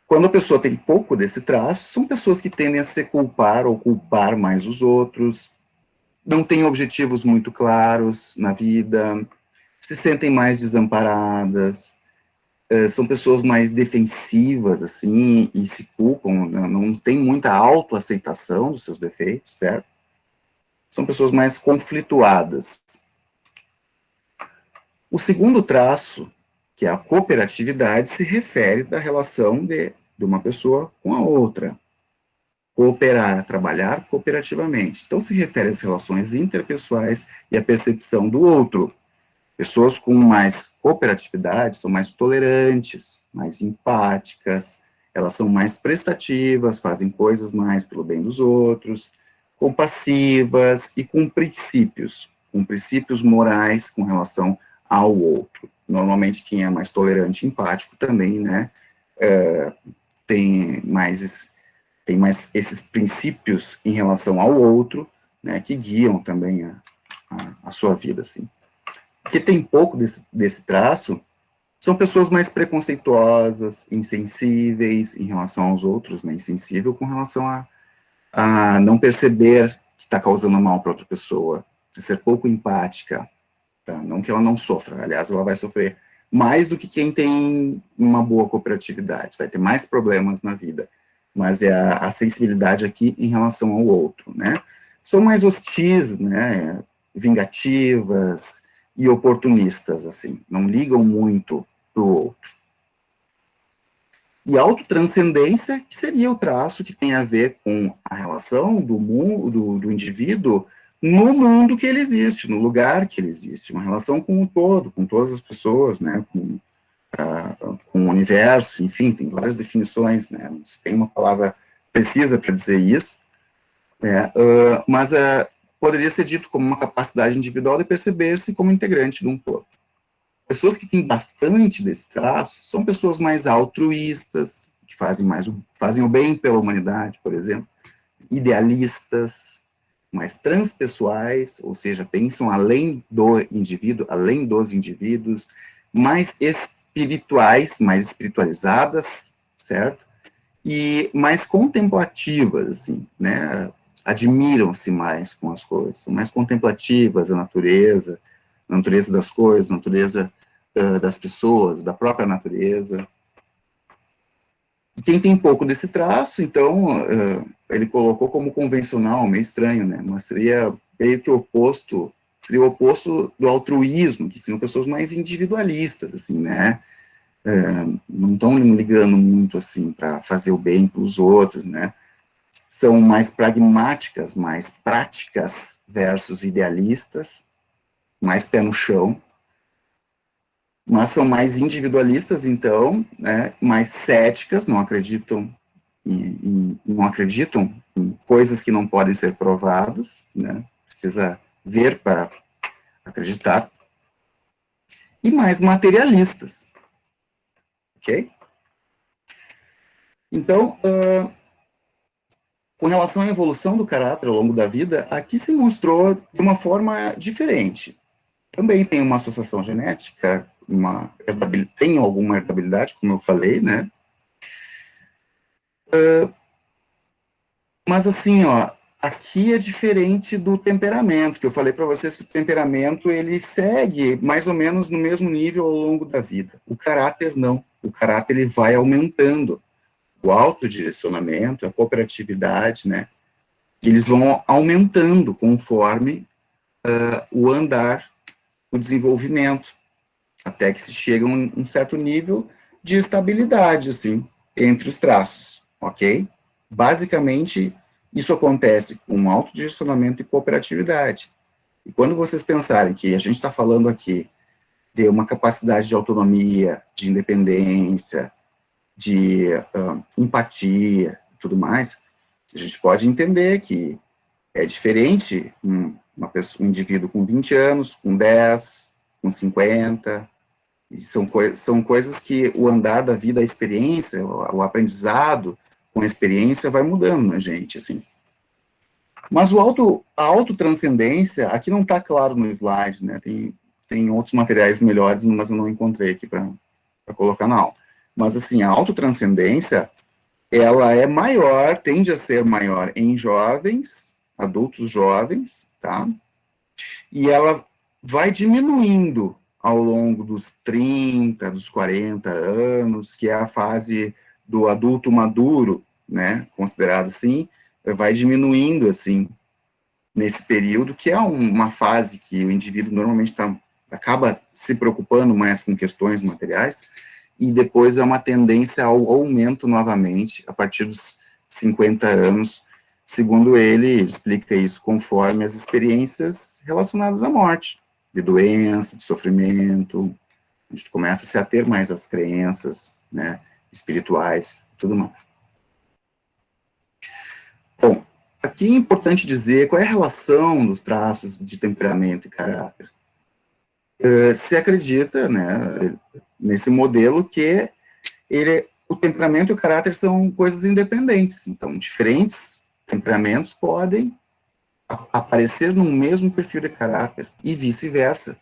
Quando a pessoa tem pouco desse traço, são pessoas que tendem a se culpar ou culpar mais os outros, não têm objetivos muito claros na vida, se sentem mais desamparadas, são pessoas mais defensivas, assim, e se culpam, não tem muita autoaceitação dos seus defeitos, certo? São pessoas mais conflituadas. O segundo traço, que é a cooperatividade, se refere da relação de uma pessoa com a outra. Cooperar, trabalhar cooperativamente. Então, se refere às relações interpessoais e à percepção do outro. Pessoas com mais cooperatividade são mais tolerantes, mais empáticas, elas são mais prestativas, fazem coisas mais pelo bem dos outros, compassivas e com princípios morais com relação ao outro. Normalmente, quem é mais tolerante e empático também, né, tem mais esses princípios em relação ao outro, né, que guiam também a sua vida, assim. Que tem pouco desse traço, são pessoas mais preconceituosas, insensíveis em relação aos outros, né, insensível com relação a não perceber que está causando mal para outra pessoa, a ser pouco empática, tá? Não que ela não sofra, aliás, ela vai sofrer mais do que quem tem uma boa cooperatividade, vai ter mais problemas na vida, mas é a sensibilidade aqui em relação ao outro, né? São mais hostis, né, vingativas e oportunistas, assim, não ligam muito para o outro. E autotranscendência, que seria o traço que tem a ver com a relação do mundo, do indivíduo no mundo que ele existe, no lugar que ele existe, uma relação com o todo, com todas as pessoas, né, com o universo, enfim, tem várias definições, né, não se tem uma palavra precisa para dizer isso, né, mas poderia ser dito como uma capacidade individual de perceber-se como integrante de um todo. Pessoas que têm bastante desse traço são pessoas mais altruístas, que fazem o bem pela humanidade, por exemplo, idealistas, mais transpessoais, ou seja, pensam além do indivíduo, além dos indivíduos, mais espirituais, mais espiritualizadas, certo? E mais contemplativas, assim, né? Admiram-se mais com as coisas, são mais contemplativas, a natureza das coisas, a natureza das pessoas, da própria natureza. E quem tem pouco desse traço, então, ele colocou como convencional, meio estranho, né? Mas seria meio que o oposto do altruísmo, que são pessoas mais individualistas, assim, né? Não estão ligando muito, assim, para fazer o bem para os outros, né? São mais pragmáticas, mais práticas versus idealistas, mais pé no chão, mas são mais individualistas, então, né, mais céticas, não acreditam em coisas que não podem ser provadas, né, precisa ver para acreditar, e mais materialistas, ok? Então, com relação à evolução do caráter ao longo da vida, aqui se mostrou de uma forma diferente. Também tem uma associação genética, tem alguma herdabilidade, como eu falei, né? Mas assim, ó, aqui é diferente do temperamento, que eu falei para vocês que o temperamento, ele segue mais ou menos no mesmo nível ao longo da vida. O caráter não. O caráter, ele vai aumentando. O autodirecionamento, a cooperatividade, né? Eles vão aumentando conforme o andar, o desenvolvimento, até que se chega a um certo nível de estabilidade, assim, entre os traços, ok? Basicamente, isso acontece com autodirecionamento e cooperatividade. E quando vocês pensarem que a gente está falando aqui de uma capacidade de autonomia, de independência, de empatia e tudo mais, a gente pode entender que é diferente um indivíduo com 20 anos, com 10, com 50, e são coisas que o andar da vida, a experiência, o aprendizado com a experiência vai mudando na gente, assim. Mas a autotranscendência, aqui não está claro no slide, né? Tem outros materiais melhores, mas eu não encontrei aqui para colocar na aula. Mas, assim, a autotranscendência, ela é maior, tende a ser maior em jovens, adultos jovens, tá? E ela vai diminuindo ao longo dos 30, dos 40 anos, que é a fase do adulto maduro, né, considerado assim, vai diminuindo, assim, nesse período, que é uma fase que o indivíduo normalmente acaba se preocupando mais com questões materiais, e depois é uma tendência ao aumento novamente, a partir dos 50 anos, segundo ele explica isso conforme as experiências relacionadas à morte, de doença, de sofrimento, a gente começa a se ater mais às crenças, né, espirituais, tudo mais. Bom, aqui é importante dizer qual é a relação dos traços de temperamento e caráter. Se acredita, né, nesse modelo que o temperamento e o caráter são coisas independentes. Então, diferentes temperamentos podem aparecer no mesmo perfil de caráter e vice-versa.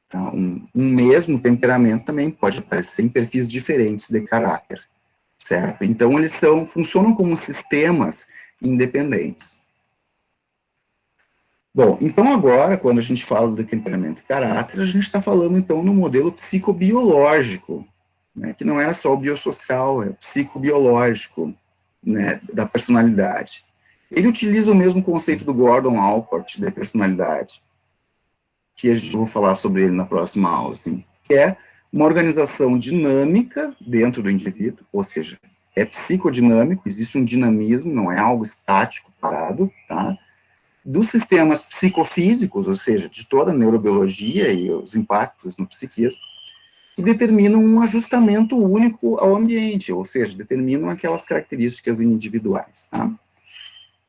Tá? Um mesmo temperamento também pode aparecer em perfis diferentes de caráter, certo? Então, eles funcionam como sistemas independentes. Bom, então agora, quando a gente fala de temperamento e caráter, a gente está falando, então, no modelo psicobiológico, né, que não era só o biossocial, é o psicobiológico, né, da personalidade. Ele utiliza o mesmo conceito do Gordon Allport de personalidade, que eu vou falar sobre ele na próxima aula, assim, que é uma organização dinâmica dentro do indivíduo, ou seja, é psicodinâmico, existe um dinamismo, não é algo estático, parado, tá? Dos sistemas psicofísicos, ou seja, de toda a neurobiologia e os impactos no psiquismo, que determinam um ajustamento único ao ambiente, ou seja, determinam aquelas características individuais, tá?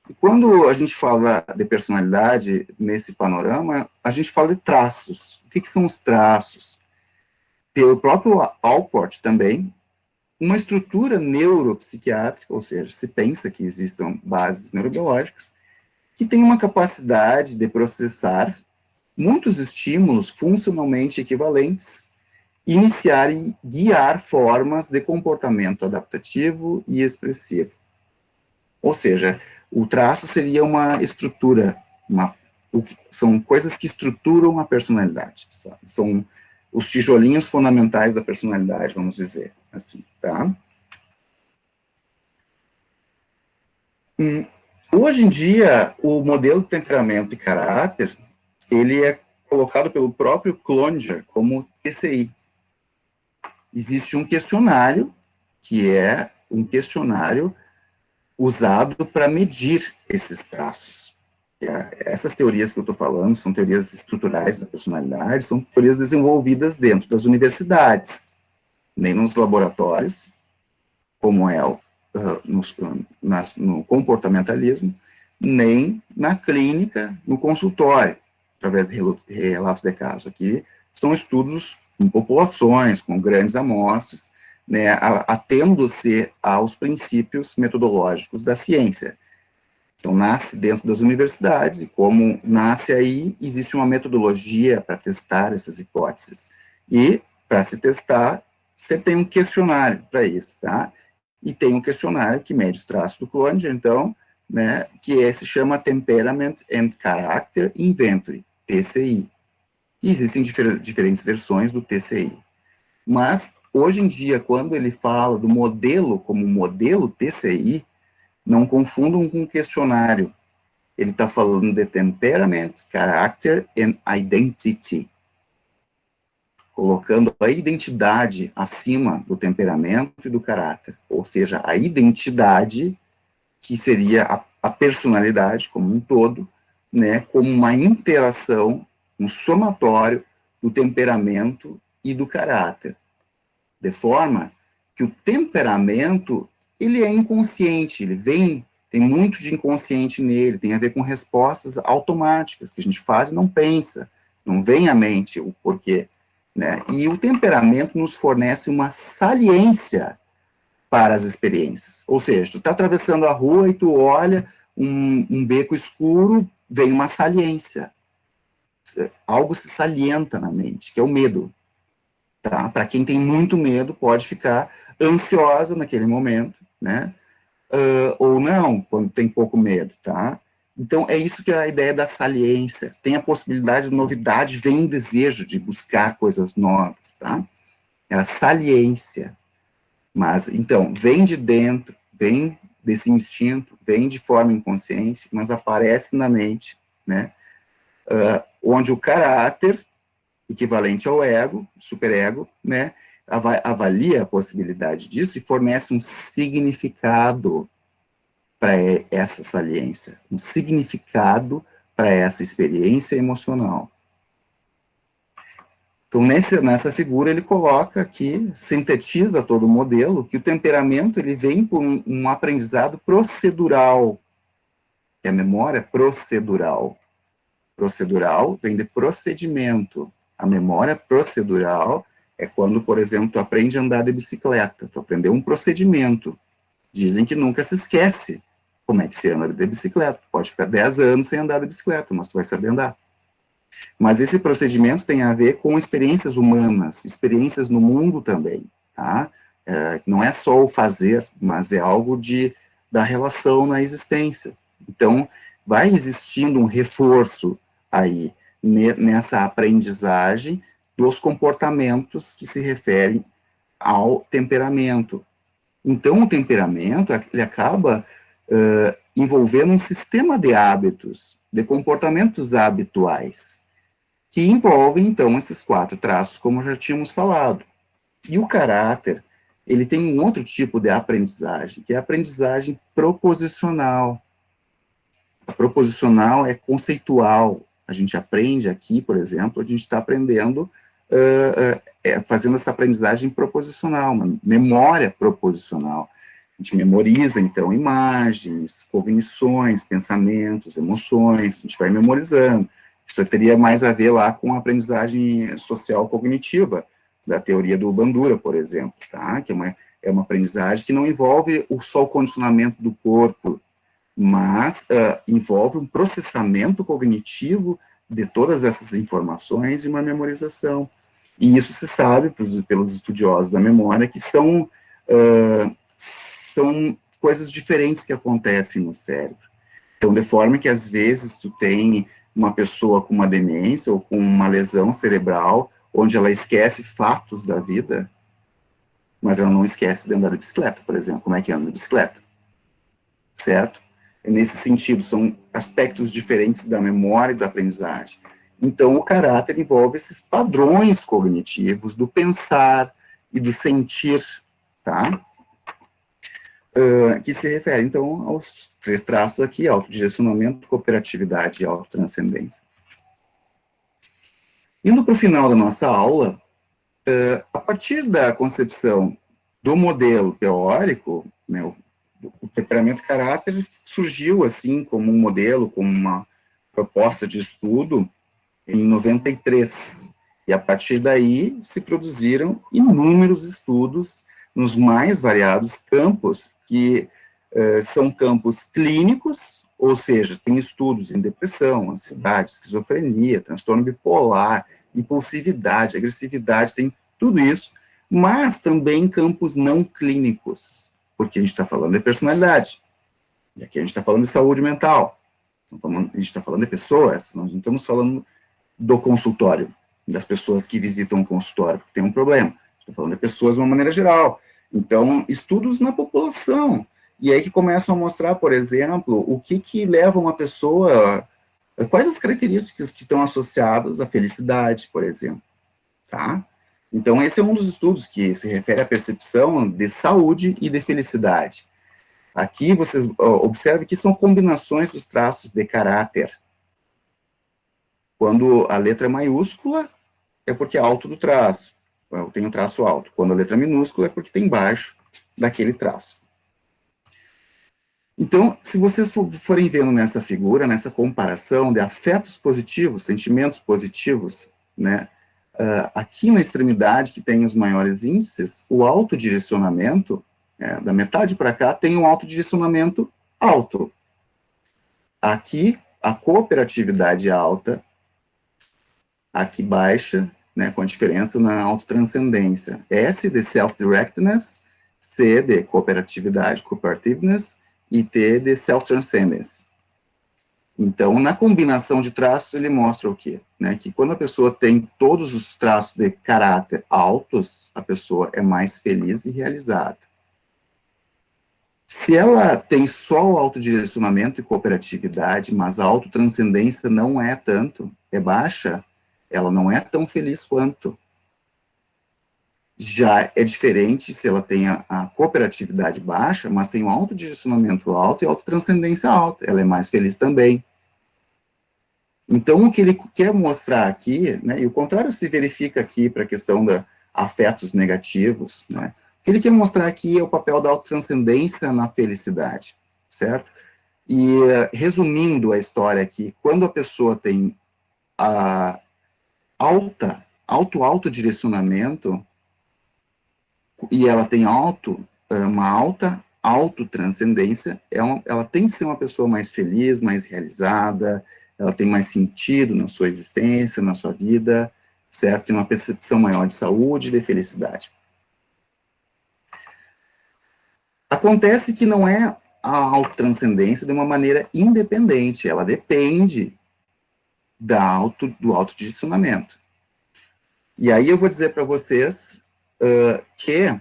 E quando a gente fala de personalidade nesse panorama, a gente fala de traços. O que são os traços? Pelo próprio Allport também, uma estrutura neuropsiquiátrica, ou seja, se pensa que existam bases neurobiológicas, que tem uma capacidade de processar muitos estímulos funcionalmente equivalentes, iniciar e guiar formas de comportamento adaptativo e expressivo. Ou seja, o traço seria uma estrutura, são coisas que estruturam a personalidade, são os tijolinhos fundamentais da personalidade, vamos dizer assim, tá? Hoje em dia, o modelo de temperamento e caráter, ele é colocado pelo próprio Cloninger como TCI. Existe um questionário, que é um questionário usado para medir esses traços. Essas teorias que eu estou falando são teorias estruturais da personalidade, são teorias desenvolvidas dentro das universidades, nem nos laboratórios, como é no comportamentalismo, nem na clínica, no consultório, através de relatos de caso. Aqui são estudos em populações, com grandes amostras, né, atendo-se aos princípios metodológicos da ciência. Então, nasce dentro das universidades, e como nasce aí, existe uma metodologia para testar essas hipóteses. E, para se testar, você tem um questionário para isso, tá? e tem um questionário que mede os traços do Cloninger, então, né, que se chama Temperament and Character Inventory, TCI. E existem diferentes versões do TCI. Mas, hoje em dia, quando ele fala do modelo como modelo TCI, não confundam com questionário. Ele está falando de Temperament, Character and Identity, colocando a identidade acima do temperamento e do caráter, ou seja, a identidade, que seria a personalidade como um todo, né, como uma interação, um somatório do temperamento e do caráter, de forma que o temperamento, ele é inconsciente, ele tem muito de inconsciente nele, tem a ver com respostas automáticas, que a gente faz e não pensa, não vem à mente o porquê, né? E o temperamento nos fornece uma saliência para as experiências. Ou seja, tu está atravessando a rua e tu olha um beco escuro, vem uma saliência. Algo se salienta na mente, que é o medo. Tá? Para quem tem muito medo, pode ficar ansiosa naquele momento, né? Ou não, quando tem pouco medo, tá? Então, é isso que é a ideia da saliência. Tem a possibilidade de novidade, vem um desejo de buscar coisas novas, tá? É a saliência. Mas, então, vem de dentro, vem desse instinto, vem de forma inconsciente, mas aparece na mente, né? Onde o caráter, equivalente ao ego, superego, né? Avalia a possibilidade disso e fornece um significado para essa saliência, um significado para essa experiência emocional. Então, nessa figura, ele coloca aqui, sintetiza todo o modelo, que o temperamento ele vem por um aprendizado procedural, que é a memória procedural. Procedural vem de procedimento. A memória procedural é quando, por exemplo, tu aprende a andar de bicicleta, tu aprendeu um procedimento. Dizem que nunca se esquece como é que se anda de bicicleta. Pode ficar 10 anos sem andar de bicicleta, mas tu vai saber andar. Mas esse procedimento tem a ver com experiências humanas, experiências no mundo também, tá? Não é só o fazer, mas é algo da relação na existência. Então, vai existindo um reforço aí nessa aprendizagem dos comportamentos que se referem ao temperamento. Então, o temperamento, ele acaba envolvendo um sistema de hábitos, de comportamentos habituais, que envolvem, então, esses 4 traços, como já tínhamos falado. E o caráter, ele tem um outro tipo de aprendizagem, que é a aprendizagem proposicional. A proposicional é conceitual. A gente aprende aqui, por exemplo, a gente está aprendendo, fazendo essa aprendizagem proposicional, uma memória proposicional. A gente memoriza, então, imagens, cognições, pensamentos, emoções, a gente vai memorizando. Isso teria mais a ver lá com a aprendizagem social cognitiva, da teoria do Bandura, por exemplo, tá? Que é uma aprendizagem que não envolve só o condicionamento do corpo, mas envolve um processamento cognitivo de todas essas informações e uma memorização. E isso se sabe pelos estudiosos da memória, que são coisas diferentes que acontecem no cérebro. Então, de forma que, às vezes, tu tem uma pessoa com uma demência ou com uma lesão cerebral, onde ela esquece fatos da vida, mas ela não esquece de andar de bicicleta, por exemplo. Como é que anda de bicicleta? Certo? Nesse sentido, são aspectos diferentes da memória e da aprendizagem. Então, o caráter envolve esses padrões cognitivos do pensar e do sentir, tá? Que se refere, então, aos 3 traços aqui: autodirecionamento, cooperatividade e autotranscendência. Indo para o final da nossa aula, a partir da concepção do modelo teórico, né, o temperamento caráter surgiu assim como um modelo, como uma proposta de estudo em 93. E a partir daí se produziram inúmeros estudos nos mais variados campos, que são campos clínicos, ou seja, tem estudos em depressão, ansiedade, esquizofrenia, transtorno bipolar, impulsividade, agressividade, tem tudo isso, mas também campos não clínicos, porque a gente está falando de personalidade. E aqui a gente está falando de saúde mental. A gente está falando de pessoas, nós não estamos falando do consultório, das pessoas que visitam o consultório porque tem um problema. Estou falando de pessoas de uma maneira geral. Então, estudos na população. E aí que começam a mostrar, por exemplo, o que leva uma pessoa, quais as características que estão associadas à felicidade, por exemplo. Tá? Então, esse é um dos estudos que se refere à percepção de saúde e de felicidade. Aqui, vocês observem que são combinações dos traços de caráter. Quando a letra é maiúscula, é porque é alto do traço. Eu tenho traço alto. Quando a letra é minúscula, é porque tem baixo daquele traço. Então, se vocês forem vendo nessa figura, nessa comparação de afetos positivos, sentimentos positivos, né, aqui na extremidade, que tem os maiores índices, o autodirecionamento, da metade para cá, tem um autodirecionamento alto. Aqui, a cooperatividade é alta, aqui baixa, né, com a diferença na autotranscendência. S de self-directedness, C de cooperatividade, cooperativeness, e T de self-transcendence. Então, na combinação de traços, ele mostra o quê? Né, que quando a pessoa tem todos os traços de caráter altos, a pessoa é mais feliz e realizada. Se ela tem só o autodirecionamento e cooperatividade, mas a autotranscendência não é tanto, é baixa, ela não é tão feliz quanto. Já é diferente se ela tem a cooperatividade baixa, mas tem um autodirecionamento alto e autotranscendência alta, ela é mais feliz também. Então, o que ele quer mostrar aqui, né, e o contrário se verifica aqui para a questão de afetos negativos, né, o que ele quer mostrar aqui é o papel da autotranscendência na felicidade, certo? E, resumindo a história aqui, quando a pessoa tem a autodirecionamento, e ela tem uma alta autotranscendência, ela tem que ser uma pessoa mais feliz, mais realizada, ela tem mais sentido na sua existência, na sua vida, certo? Tem uma percepção maior de saúde e de felicidade. Acontece que não é a autotranscendência de uma maneira independente, ela depende do autodirecionamento. E aí eu vou dizer para vocês que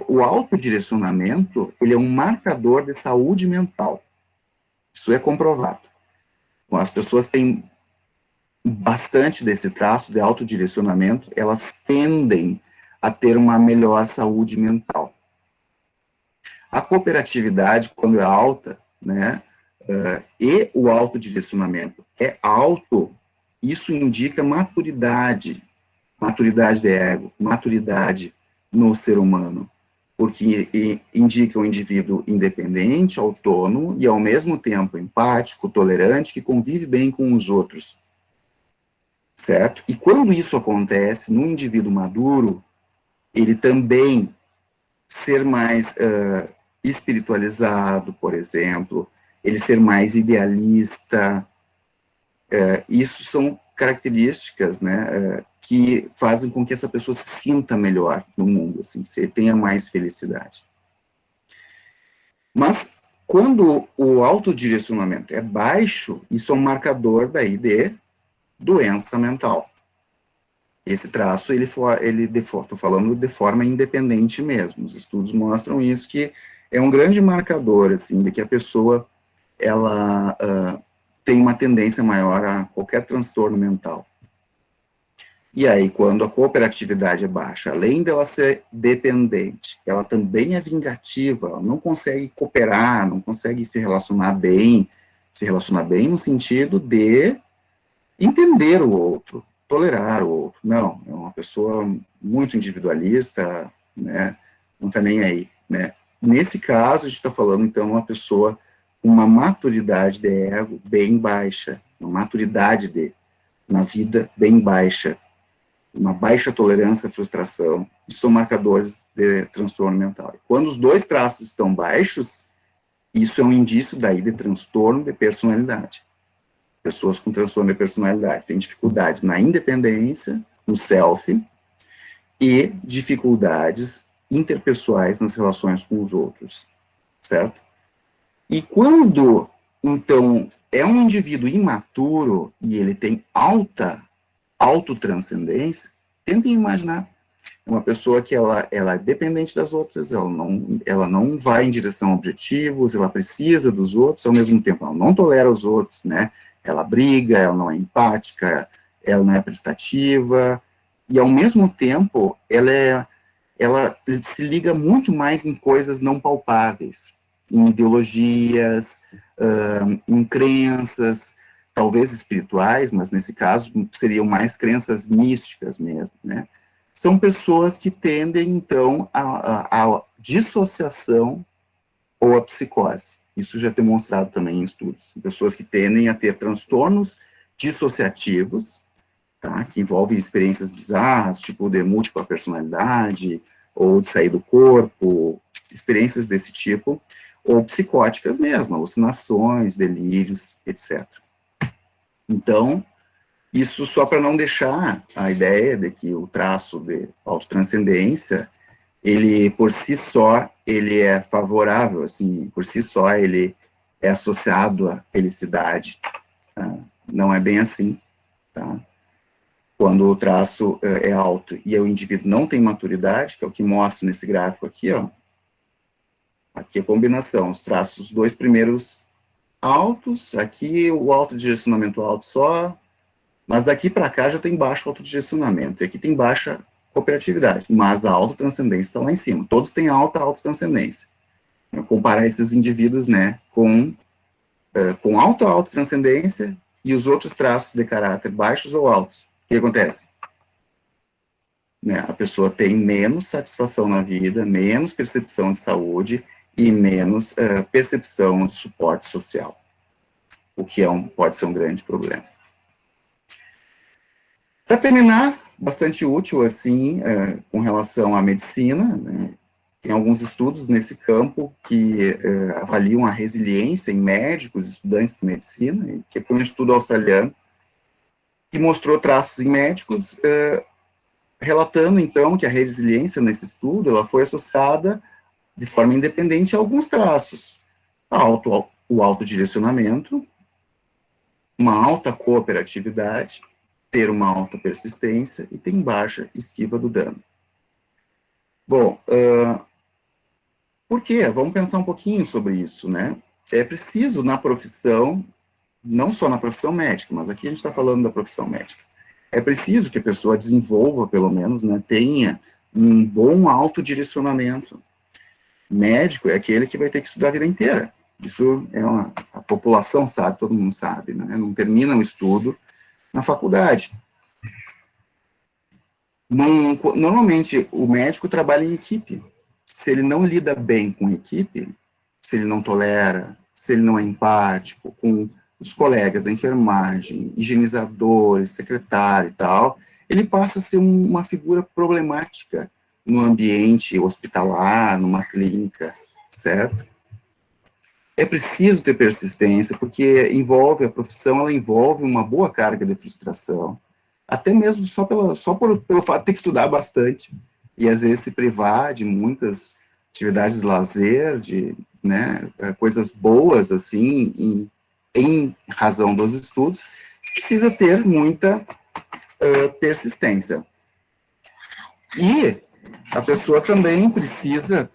o autodirecionamento, ele é um marcador de saúde mental. Isso é comprovado. As pessoas têm bastante desse traço de autodirecionamento, elas tendem a ter uma melhor saúde mental. A cooperatividade, quando é alta, né, e o autodirecionamento é alto, isso indica maturidade de ego, maturidade no ser humano, porque indica um indivíduo independente, autônomo e, ao mesmo tempo, empático, tolerante, que convive bem com os outros, certo? E quando isso acontece no indivíduo maduro, ele também ser mais espiritualizado, por exemplo, ele ser mais idealista, isso são características, né, que fazem com que essa pessoa se sinta melhor no mundo, assim, tenha mais felicidade. Mas, quando o autodirecionamento é baixo, isso é um marcador daí de doença mental. Esse traço, estou falando de forma independente mesmo, os estudos mostram isso, que é um grande marcador, assim, de que a pessoa, ela tem uma tendência maior a qualquer transtorno mental. E aí, quando a cooperatividade é baixa, além dela ser dependente, ela também é vingativa, ela não consegue cooperar, não consegue se relacionar bem no sentido de entender o outro, tolerar o outro. Não, é uma pessoa muito individualista, né, não está nem aí, né. Nesse caso, a gente está falando, então, de uma pessoa com uma maturidade de ego bem baixa, uma maturidade na vida bem baixa, uma baixa tolerância à frustração, isso são marcadores de transtorno mental. E quando os dois traços estão baixos, isso é um indício daí de transtorno de personalidade. Pessoas com transtorno de personalidade têm dificuldades na independência, no self, e dificuldades interpessoais nas relações com os outros, certo? E quando, então, é um indivíduo imaturo e ele tem alta autotranscendência, tentem imaginar uma pessoa que ela é dependente das outras, ela não vai em direção a objetivos, ela precisa dos outros, ao mesmo tempo ela não tolera os outros, né? Ela briga, ela não é empática, ela não é prestativa, e ao mesmo tempo ela se liga muito mais em coisas não palpáveis, em ideologias, em crenças, talvez espirituais, mas nesse caso seriam mais crenças místicas mesmo, né? São pessoas que tendem, então, à dissociação ou à psicose. Isso já é demonstrado também em estudos. Pessoas que tendem a ter transtornos dissociativos, tá, que envolvem experiências bizarras, tipo de múltipla personalidade, ou de sair do corpo, experiências desse tipo, ou psicóticas mesmo, alucinações, delírios, etc. Então, isso só para não deixar a ideia de que o traço de autotranscendência, ele, por si só, ele é favorável, assim, por si só, ele é associado à felicidade. Tá? Não é bem assim, tá? Quando o traço é alto e o indivíduo não tem maturidade, que é o que mostra nesse gráfico aqui, ó, aqui a combinação, os traços, os dois primeiros altos, aqui o autodirecionamento alto só, mas daqui para cá já tem baixo autodirecionamento, e aqui tem baixa cooperatividade, mas a autotranscendência está lá em cima, todos têm alta autotranscendência. Eu comparar esses indivíduos, né, com alta autotranscendência e os outros traços de caráter baixos ou altos. O que acontece? Né, a pessoa tem menos satisfação na vida, menos percepção de saúde e menos percepção de suporte social, o que pode ser um grande problema. Para terminar, bastante útil, assim, com relação à medicina, né, tem alguns estudos nesse campo que avaliam a resiliência em médicos, estudantes de medicina, que foi um estudo australiano, que mostrou traços em médicos, relatando, então, que a resiliência nesse estudo, ela foi associada de forma independente a alguns traços. O autodirecionamento, uma alta cooperatividade, ter uma alta persistência e tem baixa esquiva do dano. Bom, por quê? Vamos pensar um pouquinho sobre isso, né? É preciso na profissão, não só na profissão médica, mas aqui a gente está falando da profissão médica, é preciso que a pessoa desenvolva, pelo menos, né, tenha um bom autodirecionamento. Médico é aquele que vai ter que estudar a vida inteira. Isso a população sabe, todo mundo sabe, né? Não termina o estudo na faculdade. Normalmente, o médico trabalha em equipe. Se ele não lida bem com equipe, se ele não tolera, se ele não é empático com os colegas da enfermagem, higienizadores, secretário e tal, ele passa a ser uma figura problemática no ambiente hospitalar, numa clínica, certo? É preciso ter persistência, porque a profissão, ela envolve uma boa carga de frustração, até mesmo só pelo fato de ter que estudar bastante, e às vezes se privar de muitas atividades de lazer, de, né, coisas boas, assim, em razão dos estudos, precisa ter muita persistência. E a pessoa também precisa,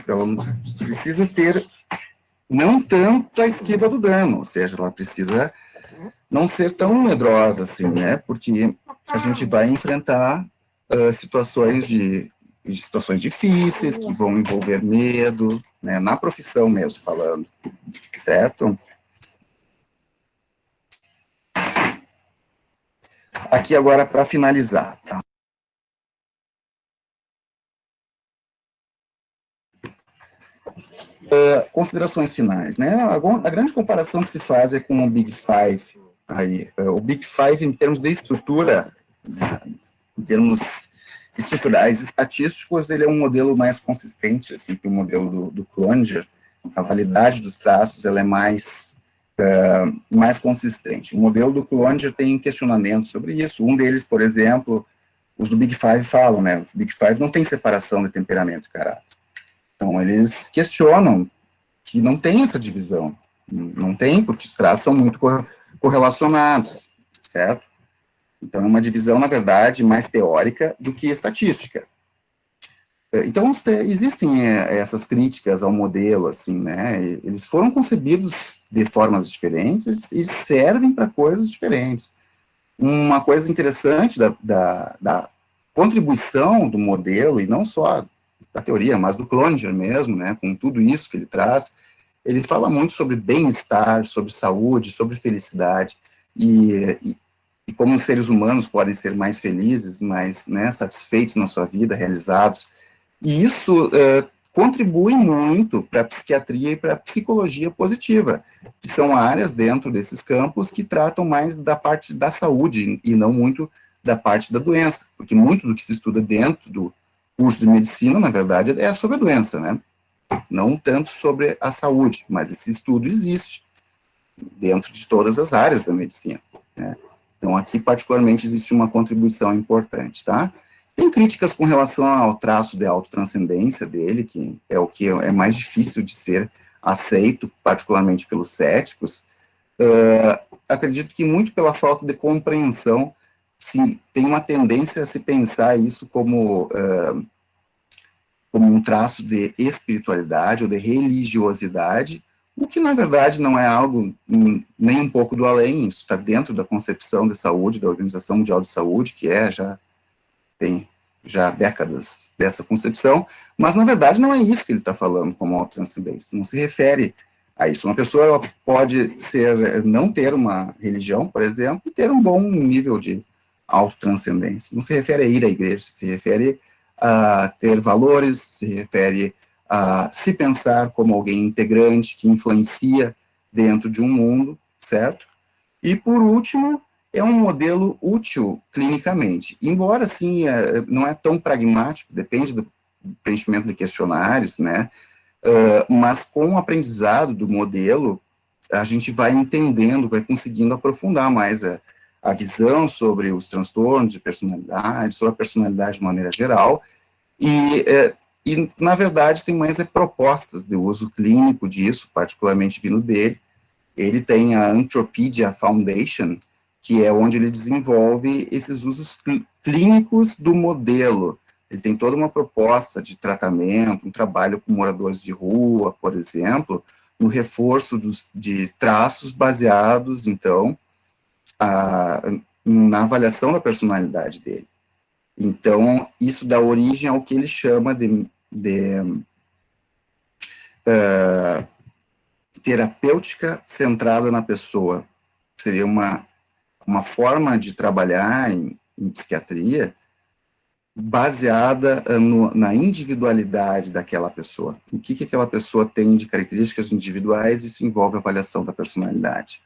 ela precisa ter não tanto a esquiva do dano, ou seja, ela precisa não ser tão medrosa assim, né, porque a gente vai enfrentar situações difíceis, que vão envolver medo, né, na profissão mesmo falando, certo? Aqui agora para finalizar, tá? Considerações finais, né? A grande comparação que se faz é com o Big Five. Aí, o Big Five, em termos de estrutura, em termos estruturais estatísticos, ele é um modelo mais consistente, assim, que o modelo do Cloninger. A validade dos traços ela é mais consistente. O modelo do Cloninger tem questionamentos sobre isso. Um deles, por exemplo, os do Big Five falam, né, os Big Five não tem separação de temperamento e caráter. Então, eles questionam que não tem essa divisão. Não tem, porque os traços são muito correlacionados, certo? Então, é uma divisão, na verdade, mais teórica do que estatística. Então, existem essas críticas ao modelo, assim, né? Eles foram concebidos de formas diferentes e servem para coisas diferentes. Uma coisa interessante da contribuição do modelo, e não só da teoria, mas do Cloninger mesmo, né, com tudo isso que ele traz, ele fala muito sobre bem-estar, sobre saúde, sobre felicidade, e como os seres humanos podem ser mais felizes, mais, né, satisfeitos na sua vida, realizados, e isso contribui muito para a psiquiatria e para a psicologia positiva, que são áreas dentro desses campos que tratam mais da parte da saúde e não muito da parte da doença, porque muito do que se estuda dentro do curso de medicina, na verdade, é sobre a doença, né? Não tanto sobre a saúde, mas esse estudo existe dentro de todas as áreas da medicina, né? Então, aqui, particularmente, existe uma contribuição importante, tá? Tem críticas com relação ao traço de autotranscendência dele, que é mais difícil de ser aceito, particularmente pelos céticos. Acredito que muito pela falta de compreensão, sim, tem uma tendência a se pensar isso como um traço de espiritualidade ou de religiosidade, o que, na verdade, não é algo nem um pouco do além, isso está dentro da concepção de saúde, da Organização Mundial de Saúde, que já tem já décadas dessa concepção, mas, na verdade, não é isso que ele está falando como autotranscendência, não se refere a isso. Uma pessoa pode não ter uma religião, por exemplo, e ter um bom nível de autotranscendência. Não se refere a ir à igreja, se refere a ter valores, se refere a se pensar como alguém integrante que influencia dentro de um mundo, certo? E, por último, é um modelo útil clinicamente. Embora, sim, não é tão pragmático, depende do preenchimento de questionários, né? Mas com o aprendizado do modelo, a gente vai entendendo, vai conseguindo aprofundar mais a visão sobre os transtornos de personalidade, sobre a personalidade de maneira geral, e na verdade, tem mais propostas de uso clínico disso, particularmente vindo dele. Ele tem a Anthropedia Foundation, que é onde ele desenvolve esses usos clínicos do modelo. Ele tem toda uma proposta de tratamento, um trabalho com moradores de rua, por exemplo, no reforço de traços baseados, então, na avaliação da personalidade dele. Então, isso dá origem ao que ele chama de terapêutica centrada na pessoa. Seria uma forma de trabalhar em psiquiatria baseada na individualidade daquela pessoa. O que aquela pessoa tem de características individuais, isso envolve a avaliação da personalidade.